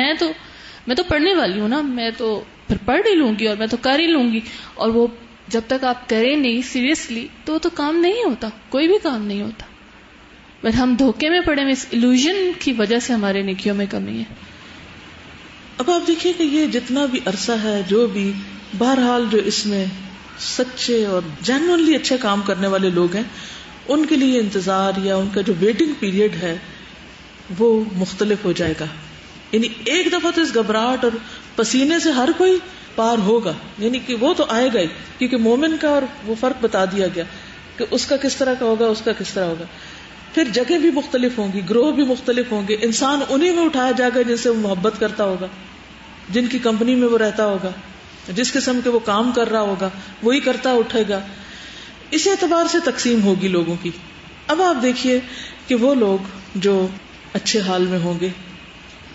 میں تو پڑھنے والی ہوں نا، میں تو پھر پڑھ ہی لوں گی اور میں تو کر ہی لوں گی. اور وہ جب تک آپ کریں نہیں سیریسلی تو وہ تو کام نہیں ہوتا، کوئی بھی کام نہیں ہوتا. بٹ ہم دھوکے میں پڑے ہوئے، اس ایلوژن کی وجہ سے ہمارے نیکیوں میں کمی ہے. اب آپ دیکھیے کہ یہ جتنا بھی عرصہ ہے، جو بھی بہرحال جو اس میں سچے اور جینوئنلی اچھے کام کرنے والے لوگ ہیں، ان کے لیے انتظار یا ان کا جو ویٹنگ پیریڈ ہے وہ مختلف ہو جائے گا. یعنی ایک دفعہ تو اس گھبراہٹ اور پسینے سے ہر کوئی پار ہوگا، یعنی کہ وہ تو آئے گا ہی، کیونکہ مومن کا اور وہ فرق بتا دیا گیا کہ اس کا کس طرح کا ہوگا، اس کا کس طرح ہوگا. پھر جگہ بھی مختلف ہوں گی، گروہ بھی مختلف ہوں گے، انسان انہی میں اٹھایا جائے گا جن سے وہ محبت کرتا ہوگا، جن کی کمپنی میں وہ رہتا ہوگا، جس قسم کے وہ کام کر رہا ہوگا وہی کرتا اٹھے گا. اسی اعتبار سے تقسیم ہوگی لوگوں کی. اب آپ دیکھیے کہ وہ لوگ جو اچھے حال میں ہوں گے،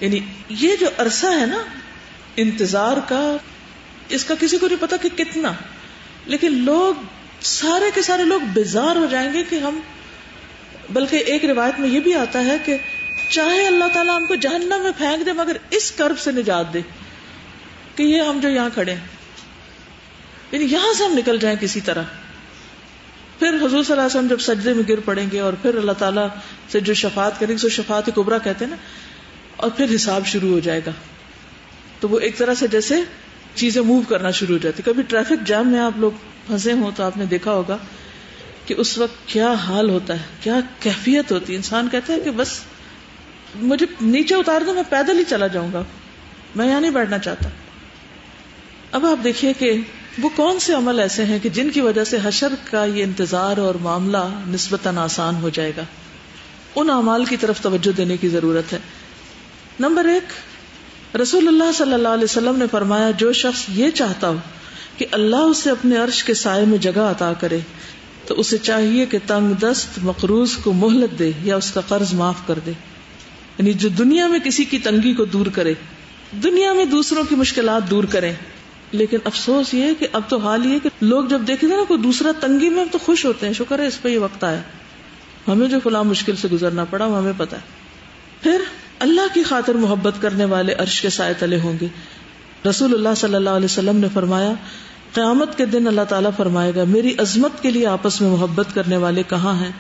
یعنی یہ جو عرصہ ہے نا انتظار کا، اس کا کسی کو نہیں پتا کہ کتنا، لیکن لوگ سارے کے سارے لوگ بیزار ہو جائیں گے کہ ہم، بلکہ ایک روایت میں یہ بھی آتا ہے کہ چاہے اللہ تعالیٰ ہم کو جہنم میں پھینک دے مگر اس کرب سے نجات دے کہ یہ ہم جو یہاں کھڑے ہیں، یعنی یہاں سے ہم نکل جائیں کسی طرح. پھر حضور صلی اللہ علیہ وسلم جب سجدے میں گر پڑیں گے اور پھر اللہ تعالیٰ سے جو شفاعت کریں گے، سو شفاعت کبریٰ کہتے ہیں نا، اور پھر حساب شروع ہو جائے گا. تو وہ ایک طرح سے جیسے چیزیں موو کرنا شروع ہو جاتی. کبھی ٹریفک جام میں آپ لوگ پھنسے ہوں تو آپ نے دیکھا ہوگا کہ اس وقت کیا حال ہوتا ہے، کیا کیفیت ہوتی ہے. انسان کہتا ہے کہ بس مجھے نیچے اتار دو، میں پیدل ہی چلا جاؤں گا، میں یہاں نہیں بیٹھنا چاہتا. اب آپ دیکھیے کہ وہ کون سے عمل ایسے ہیں کہ جن کی وجہ سے حشر کا یہ انتظار اور معاملہ نسبتاً آسان ہو جائے گا. ان اعمال کی طرف توجہ دینے کی ضرورت ہے. نمبر 1، رسول اللہ صلی اللہ علیہ وسلم نے فرمایا جو شخص یہ چاہتا ہو کہ اللہ اسے اپنے عرش کے سائے میں جگہ عطا کرے تو اسے چاہیے کہ تنگ دست مقروض کو مہلت دے یا اس کا قرض معاف کر دے. یعنی جو دنیا میں کسی کی تنگی کو دور کرے، دنیا میں دوسروں کی مشکلات دور کریں. لیکن افسوس یہ ہے کہ اب تو حال یہ کہ لوگ جب دیکھیں گے نا کوئی دوسرا تنگی میں تو خوش ہوتے ہیں، شکر ہے اس پہ یہ وقت آیا، ہمیں جو فلاں مشکل سے گزرنا پڑا وہ ہمیں پتا ہے. پھر اللہ کی خاطر محبت کرنے والے عرش کے سائے تلے ہوں گے. رسول اللہ صلی اللہ علیہ وسلم نے فرمایا قیامت کے دن اللہ تعالیٰ فرمائے گا میری عظمت کے لیے آپس میں محبت کرنے والے کہاں ہیں؟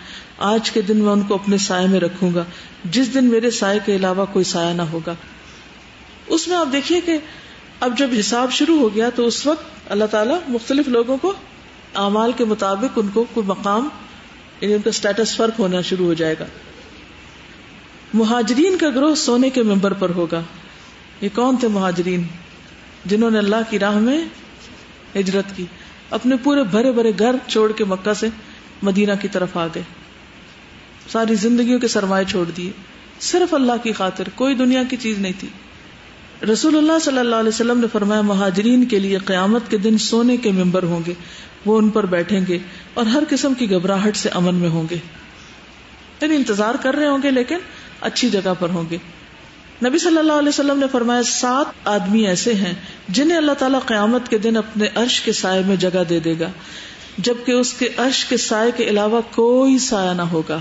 آج کے دن میں ان کو اپنے سائے میں رکھوں گا جس دن میرے سائے کے علاوہ کوئی سایہ نہ ہوگا. اس میں آپ دیکھیے کہ اب جب حساب شروع ہو گیا تو اس وقت اللہ تعالیٰ مختلف لوگوں کو اعمال کے مطابق ان کو کوئی مقام، یعنی ان کا سٹیٹس فرق ہونا شروع ہو جائے گا. مہاجرین کا گروہ سونے کے منبر پر ہوگا. یہ کون تھے مہاجرین؟ جنہوں نے اللہ کی راہ میں ہجرت کی. اپنے پورے بھرے بھرے گھر چھوڑ کے مکہ سے مدینہ کی طرف آ گئے، ساری زندگیوں کے سرمایے چھوڑ دیے، صرف اللہ کی خاطر، کوئی دنیا کی چیز نہیں تھی۔ رسول اللہ صلی اللہ علیہ وسلم نے فرمایا مہاجرین کے لیے قیامت کے دن سونے کے ممبر ہوں گے، وہ ان پر بیٹھیں گے اور ہر قسم کی گھبراہٹ سے امن میں ہوں گے، یعنی انتظار کر رہے ہوں گے لیکن اچھی جگہ پر ہوں گے۔ نبی صلی اللہ علیہ وسلم نے فرمایا 7 آدمی ایسے ہیں جنہیں اللہ تعالیٰ قیامت کے دن اپنے عرش کے سائے میں جگہ دے دے گا، جبکہ اس کے عرش کے سائے کے علاوہ کوئی سایہ نہ ہوگا۔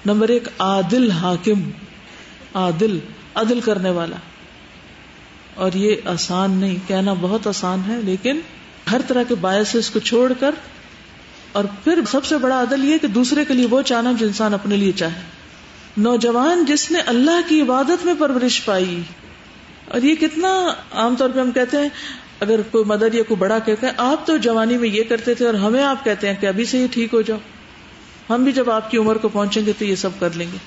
نمبر 1 عادل حاکم، عدل کرنے والا، اور یہ آسان نہیں، کہنا بہت آسان ہے لیکن ہر طرح کے باعث کو چھوڑ کر، اور پھر سب سے بڑا عدل یہ کہ دوسرے کے لیے وہ چاہنا جو انسان اپنے لیے چاہے۔ نوجوان جس نے اللہ کی عبادت میں پرورش پائی، اور یہ کتنا عام طور پہ ہم کہتے ہیں، اگر کوئی مدر یا کوئی بڑا کہتا ہے آپ تو جوانی میں یہ کرتے تھے اور ہمیں آپ کہتے ہیں کہ ابھی سے ہی ٹھیک ہو جاؤ، ہم بھی جب آپ کی عمر کو پہنچیں گے تو یہ سب کر لیں گے۔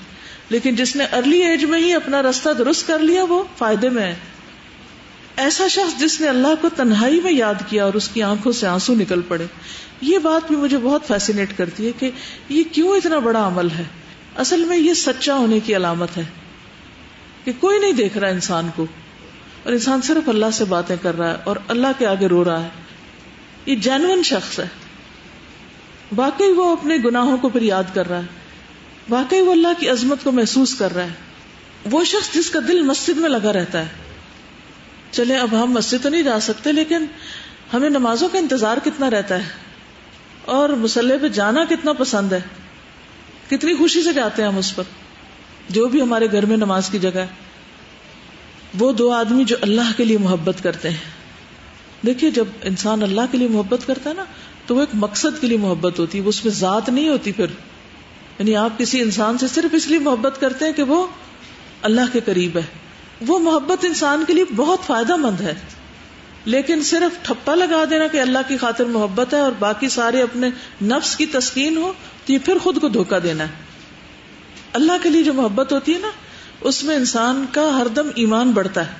لیکن جس نے ارلی ایج میں ہی اپنا راستہ درست کر لیا وہ فائدے میں ہے۔ ایسا شخص جس نے اللہ کو تنہائی میں یاد کیا اور اس کی آنکھوں سے آنسو نکل پڑے، یہ بات بھی مجھے بہت فیسینیٹ کرتی ہے کہ یہ کیوں اتنا بڑا عمل ہے۔ اصل میں یہ سچا ہونے کی علامت ہے کہ کوئی نہیں دیکھ رہا انسان کو، اور انسان صرف اللہ سے باتیں کر رہا ہے اور اللہ کے آگے رو رہا ہے۔ یہ جینوئن شخص ہے، واقعی وہ اپنے گناہوں کو پھر یاد کر رہا ہے، واقعی وہ اللہ کی عظمت کو محسوس کر رہا ہے۔ وہ شخص جس کا دل مسجد میں لگا رہتا ہے۔ چلے اب ہم مسجد تو نہیں جا سکتے لیکن ہمیں نمازوں کا انتظار کتنا رہتا ہے اور مصلی پہ جانا کتنا پسند ہے، کتنی خوشی سے جاتے ہیں ہم اس پر، جو بھی ہمارے گھر میں نماز کی جگہ ہے۔ وہ 2 آدمی جو اللہ کے لیے محبت کرتے ہیں، دیکھیے جب انسان اللہ کے لیے محبت کرتا ہے نا تو وہ ایک مقصد کے لیے محبت ہوتی ہے، وہ اس میں ذات نہیں ہوتی پھر، یعنی آپ کسی انسان سے صرف اس لیے محبت کرتے ہیں کہ وہ اللہ کے قریب ہے، وہ محبت انسان کے لیے بہت فائدہ مند ہے۔ لیکن صرف ٹھپا لگا دینا کہ اللہ کی خاطر محبت ہے اور باقی سارے اپنے نفس کی تسکین ہو تو یہ پھر خود کو دھوکہ دینا ہے۔ اللہ کے لیے جو محبت ہوتی ہے نا اس میں انسان کا ہر دم ایمان بڑھتا ہے،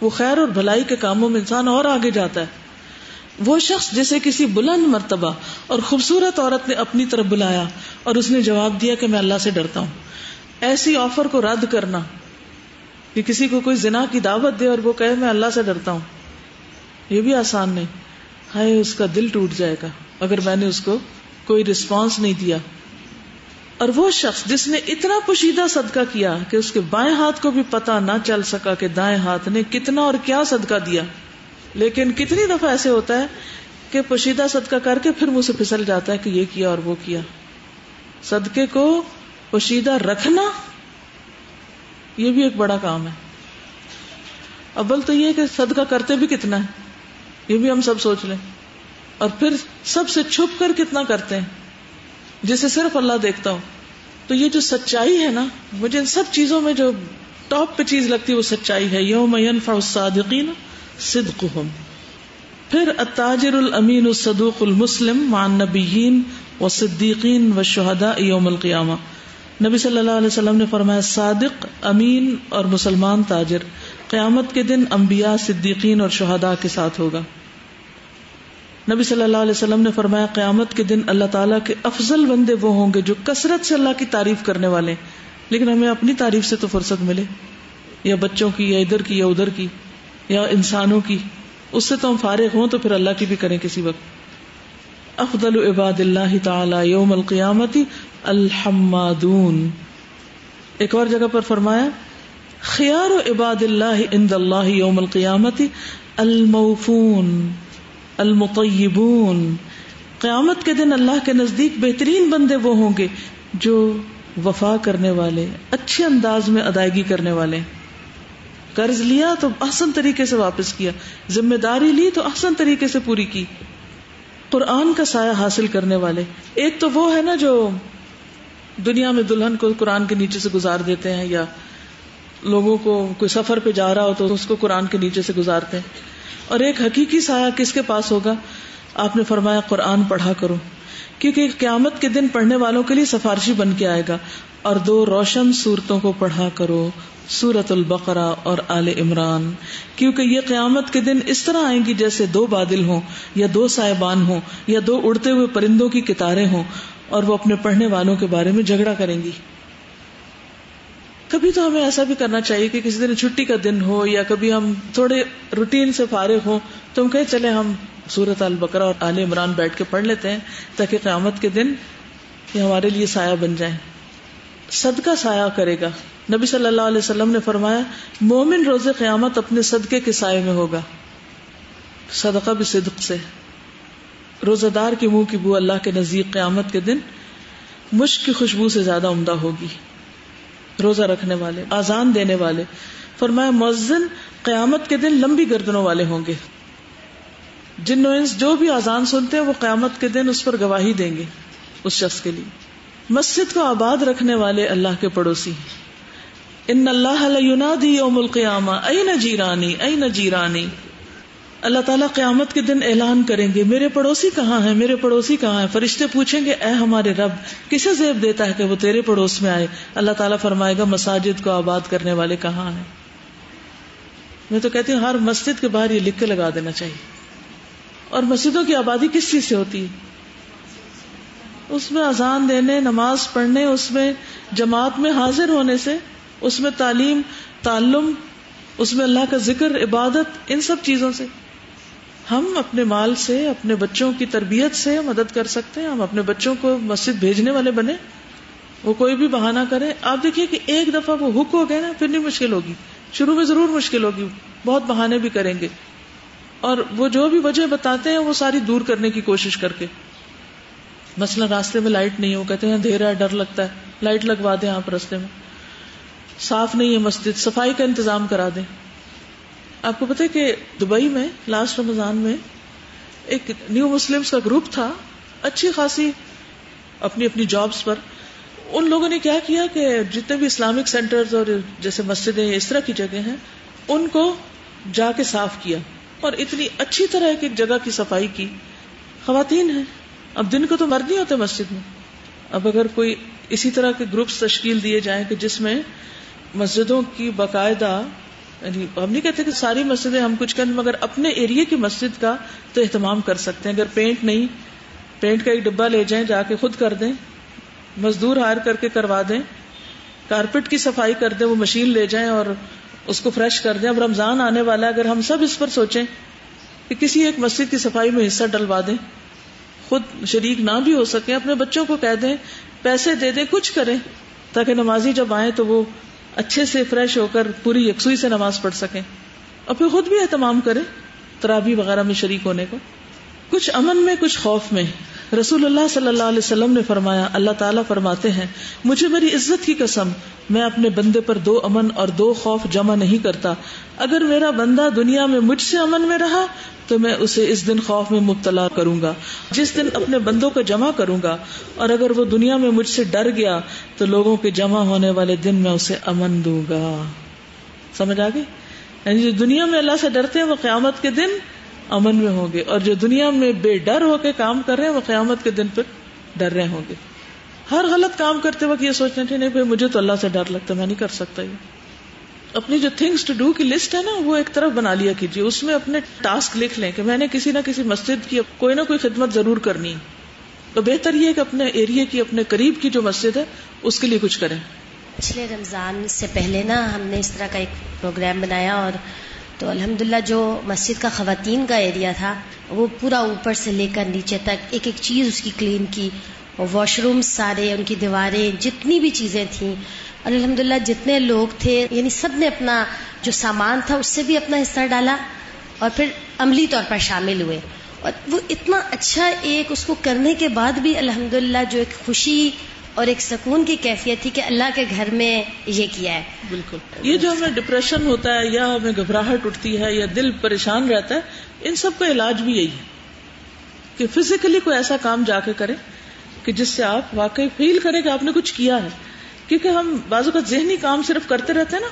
وہ خیر اور بھلائی کے کاموں میں انسان اور آگے جاتا ہے۔ وہ شخص جسے کسی بلند مرتبہ اور خوبصورت عورت نے اپنی طرف بلایا اور اس نے جواب دیا کہ میں اللہ سے ڈرتا ہوں، ایسی آفر کو رد کرنا کہ کسی کو کوئی زنا کی دعوت دے اور وہ کہے میں اللہ سے ڈرتا ہوں، یہ بھی آسان نہیں۔ ہائے اس کا دل ٹوٹ جائے گا اگر میں نے اس کو کوئی رسپانس نہیں دیا۔ اور وہ شخص جس نے اتنا پوشیدہ صدقہ کیا کہ اس کے بائیں ہاتھ کو بھی پتہ نہ چل سکا کہ دائیں ہاتھ نے کتنا اور کیا صدقہ دیا۔ لیکن کتنی دفعہ ایسے ہوتا ہے کہ پوشیدہ صدقہ کر کے پھر منہ سے پھسل جاتا ہے کہ یہ کیا اور وہ کیا۔ صدقے کو پوشیدہ رکھنا یہ بھی ایک بڑا کام ہے۔ اول تو یہ کہ صدقہ کرتے بھی کتنا ہے یہ بھی ہم سب سوچ لیں، اور پھر سب سے چھپ کر کتنا کرتے ہیں جسے صرف اللہ دیکھتا ہو۔ تو یہ جو سچائی ہے نا، مجھے ان سب چیزوں میں جو ٹاپ پہ چیز لگتی ہے وہ سچائی ہے۔ یوم ینفع الصادقین صدقہم۔ پھر التاجر الامین الصدوق المسلم مع النبیین والصدیقین والشہداء یوم القیامہ۔ نبی صلی اللہ علیہ وسلم نے فرمایا صادق، امین اور مسلمان تاجر قیامت کے دن انبیاء، صدیقین اور شہداء کے ساتھ ہوگا۔ نبی صلی اللہ علیہ وسلم نے فرمایا قیامت کے دن اللہ تعالیٰ کے افضل بندے وہ ہوں گے جو کثرت سے اللہ کی تعریف کرنے والے ہیں، لیکن ہمیں اپنی تعریف سے تو فرصت ملے، یا بچوں کی یا ادھر کی یا ادھر کی یا انسانوں کی، اس سے تو ہم فارغ ہوں تو پھر اللہ کی بھی کریں کسی وقت۔ افضل عباد اللہ تعالی یوم القیامت الحمادون۔ ایک اور جگہ پر فرمایا خیار عباد اللہ عند اللہ یوم القیامت الموفون المطیبون۔ قیامت کے دن اللہ کے نزدیک بہترین بندے وہ ہوں گے جو وفا کرنے والے، اچھے انداز میں ادائیگی کرنے والے، قرض لیا تو احسن طریقے سے واپس کیا، ذمہ داری لی تو احسن طریقے سے پوری کی، قرآن کا سایہ حاصل کرنے والے۔ ایک تو وہ ہے نا جو دنیا میں دلہن کو قرآن کے نیچے سے گزار دیتے ہیں، یا لوگوں کو کوئی سفر پہ جا رہا ہو تو اس کو قرآن کے نیچے سے گزارتے ہیں۔ اور ایک حقیقی سایہ کس کے پاس ہوگا؟ آپ نے فرمایا قرآن پڑھا کرو، کیونکہ قیامت کے دن پڑھنے والوں کے لیے سفارشی بن کے آئے گا۔ اور 2 روشن سورتوں کو پڑھا کرو، سورۃ البقرہ اور آل عمران، کیونکہ یہ قیامت کے دن اس طرح آئیں گی جیسے دو بادل ہوں یا دو سائبان ہوں یا دو اڑتے ہوئے پرندوں کی قطاریں ہوں، اور وہ اپنے پڑھنے والوں کے بارے میں جھگڑا کریں گی. کبھی تو ہمیں ایسا بھی کرنا چاہیے کہ کسی دن چھٹی کا دن ہو یا کبھی ہم تھوڑے روٹین سے فارغ ہوں تو ہم کہیں چلے ہم سورۃ البقرہ اور آل عمران بیٹھ کے پڑھ لیتے ہیں تاکہ قیامت کے دن یہ ہمارے لیے سایہ بن جائیں. صدقہ سایہ کرے گا. نبی صلی اللہ علیہ وسلم نے فرمایا مومن روز قیامت اپنے صدقے کے سائے میں ہوگا. صدقہ بھی صدق سے. روزہ دار کے منہ کی بو اللہ کے نزدیک قیامت کے دن مشک کی خوشبو سے زیادہ عمدہ ہوگی. روزہ رکھنے والے، آذان دینے والے، فرمایا مؤذن قیامت کے دن لمبی گردنوں والے ہوں گے. جن و انس جو بھی آذان سنتے ہیں وہ قیامت کے دن اس پر گواہی دیں گے اس شخص کے لیے. مسجد کو آباد رکھنے والے اللہ کے پڑوسی. ان اللہ لینادی یوم القیامہ این جیرانی این جیرانی. اللہ تعالیٰ قیامت کے دن اعلان کریں گے میرے پڑوسی کہاں ہیں، میرے پڑوسی کہاں ہیں. فرشتے پوچھیں گے اے ہمارے رب کسے زیب دیتا ہے کہ وہ تیرے پڑوس میں آئے. اللہ تعالیٰ فرمائے گا مساجد کو آباد کرنے والے کہاں ہیں. میں تو کہتی ہوں ہر مسجد کے باہر یہ لکھ کے لگا دینا چاہیے. اور مسجدوں کی آبادی کس چیز سے ہوتی ہے؟ اس میں اذان دینے، نماز پڑھنے، اس میں جماعت میں حاضر ہونے سے، اس میں تعلیم، تعلم، اس میں اللہ کا ذکر، عبادت، ان سب چیزوں سے. ہم اپنے مال سے اپنے بچوں کی تربیت سے مدد کر سکتے ہیں. ہم اپنے بچوں کو مسجد بھیجنے والے بنے. وہ کوئی بھی بہانہ کرے. آپ دیکھیے کہ ایک دفعہ وہ ہک ہو گئے نا پھر نہیں مشکل ہوگی. شروع میں ضرور مشکل ہوگی، بہت بہانے بھی کریں گے، اور وہ جو بھی وجہ بتاتے ہیں وہ ساری دور کرنے کی کوشش کر کے. مثلا راستے میں لائٹ نہیں ہے، وہ کہتے ہیں اندھیرا ہے، ڈر لگتا ہے، لائٹ لگوا دیں آپ راستے میں. صاف نہیں ہے مسجد، صفائی کا انتظام کرا دیں. آپ کو پتہ ہے کہ دبئی میں لاسٹ رمضان میں ایک نیو مسلمز کا گروپ تھا، اچھی خاصی اپنی اپنی جابز پر. ان لوگوں نے کیا کیا کہ جتنے بھی اسلامک سینٹرز اور جیسے مسجدیں اس طرح کی جگہ ہیں ان کو جا کے صاف کیا، اور اتنی اچھی طرح ایک جگہ کی صفائی کی. خواتین ہیں، اب دن کو تو مرد نہیں ہوتے مسجد میں. اب اگر کوئی اسی طرح کے گروپس تشکیل دیے جائیں کہ جس میں مسجدوں کی باقاعدہ، یعنی ہم نہیں کہتے کہ ساری مسجدیں ہم کچھ کریں، مگر اپنے ایریے کی مسجد کا تو اہتمام کر سکتے ہیں. اگر پینٹ نہیں، پینٹ کا ایک ڈبہ لے جائیں، جا کے خود کر دیں، مزدور ہائر کر کے کروا دیں. کارپیٹ کی صفائی کر دیں، وہ مشین لے جائیں اور اس کو فریش کر دیں. اب رمضان آنے والا ہے، اگر ہم سب اس پر سوچیں کہ کسی ایک مسجد کی صفائی میں حصہ ڈلوا دیں، خود شریک نہ بھی ہو سکیں، اپنے بچوں کو کہہ دیں، پیسے دے دیں، کچھ کریں تاکہ نمازی جب آئیں تو وہ اچھے سے فریش ہو کر پوری یکسوئی سے نماز پڑھ سکیں. اور پھر خود بھی اہتمام کریں تراویح وغیرہ میں شریک ہونے کو. کچھ امن میں کچھ خوف میں. رسول اللہ صلی اللہ علیہ وسلم نے فرمایا، اللہ تعالیٰ فرماتے ہیں مجھے میری عزت کی قسم میں اپنے بندے پر 2 امن اور 2 خوف جمع نہیں کرتا. اگر میرا بندہ دنیا میں مجھ سے امن میں رہا تو میں اسے اس دن خوف میں مبتلا کروں گا جس دن اپنے بندوں کو جمع کروں گا، اور اگر وہ دنیا میں مجھ سے ڈر گیا تو لوگوں کے جمع ہونے والے دن میں اسے امن دوں گا. سمجھ آ گئی؟ یعنی جو دنیا میں اللہ سے ڈرتے ہیں وہ قیامت کے دن امن میں ہوں گے، اور جو دنیا میں بے ڈر ہو کے کام کر رہے ہیں وہ قیامت کے دن پر ڈر رہے ہوں گے. ہر غلط کام کرتے وقت یہ سوچنا چاہیے نہیں بھائی مجھے تو اللہ سے ڈر لگتا ہے، میں نہیں کر سکتا. یہ اپنی جو تھنگس ٹو ڈو کی لسٹ ہے نا وہ ایک طرف بنا لیا کیجیے، اس میں اپنے ٹاسک لکھ لیں کہ میں نے کسی نہ کسی مسجد کی کوئی نہ کوئی خدمت ضرور کرنی. تو بہتر یہ ہے کہ اپنے ایریے کی، اپنے قریب کی جو مسجد ہے اس کے لیے کچھ کریں. پچھلے رمضان سے پہلے نا ہم نے اس طرح کا ایک پروگرام بنایا، اور تو الحمدللہ جو مسجد کا خواتین کا ایریا تھا وہ پورا اوپر سے لے کر نیچے تک ایک ایک چیز اس کی کلین کی، اور واش روم سارے، ان کی دیواریں، جتنی بھی چیزیں تھیں، اور الحمدللہ جتنے لوگ تھے یعنی سب نے اپنا جو سامان تھا اس سے بھی اپنا حصہ ڈالا، اور پھر عملی طور پر شامل ہوئے. اور وہ اتنا اچھا ایک اس کو کرنے کے بعد بھی الحمدللہ جو ایک خوشی اور ایک سکون کی کیفیت تھی کہ اللہ کے گھر میں یہ کیا ہے. بالکل. یہ جو ہمیں ڈپریشن ہوتا ہے یا ہمیں گھبراہٹ اٹھتی ہے یا دل پریشان رہتا ہے، ان سب کا علاج بھی یہی ہے کہ فزیکلی کوئی ایسا کام جا کے کریں کہ جس سے آپ واقعی فیل کریں کہ آپ نے کچھ کیا ہے. کیونکہ ہم بعض اوقات ذہنی کام صرف کرتے رہتے ہیں نا،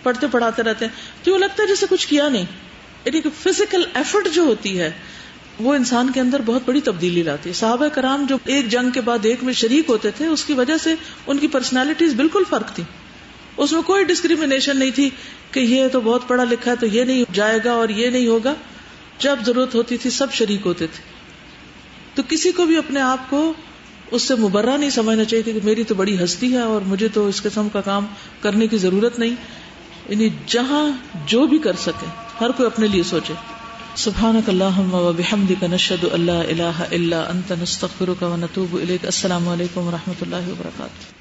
پڑھتے پڑھاتے رہتے ہیں تو لگتا ہے جیسے کچھ کیا نہیں. یعنی کہ فزیکل ایفرٹ جو ہوتی ہے وہ انسان کے اندر بہت بڑی تبدیلی لاتی ہے. صحابہ کرام جو ایک جنگ کے بعد ایک میں شریک ہوتے تھے اس کی وجہ سے ان کی پرسنالٹیز بالکل فرق تھی. اس میں کوئی ڈسکریمنیشن نہیں تھی کہ یہ تو بہت پڑھا لکھا ہے تو یہ نہیں جائے گا اور یہ نہیں ہوگا. جب ضرورت ہوتی تھی سب شریک ہوتے تھے. تو کسی کو بھی اپنے آپ کو اس سے مبرہ نہیں سمجھنا چاہیے کہ میری تو بڑی ہستی ہے اور مجھے تو اس قسم کا کام کرنے کی ضرورت نہیں. یعنی جہاں جو بھی کر سکے ہر کوئی اپنے لیے سوچے. سبحانک اللہم و بحمدک نشہد ان لا الہ الا انت نستغفرک و نتوب الیک. السلام علیکم و رحمۃ اللہ وبرکاتہ.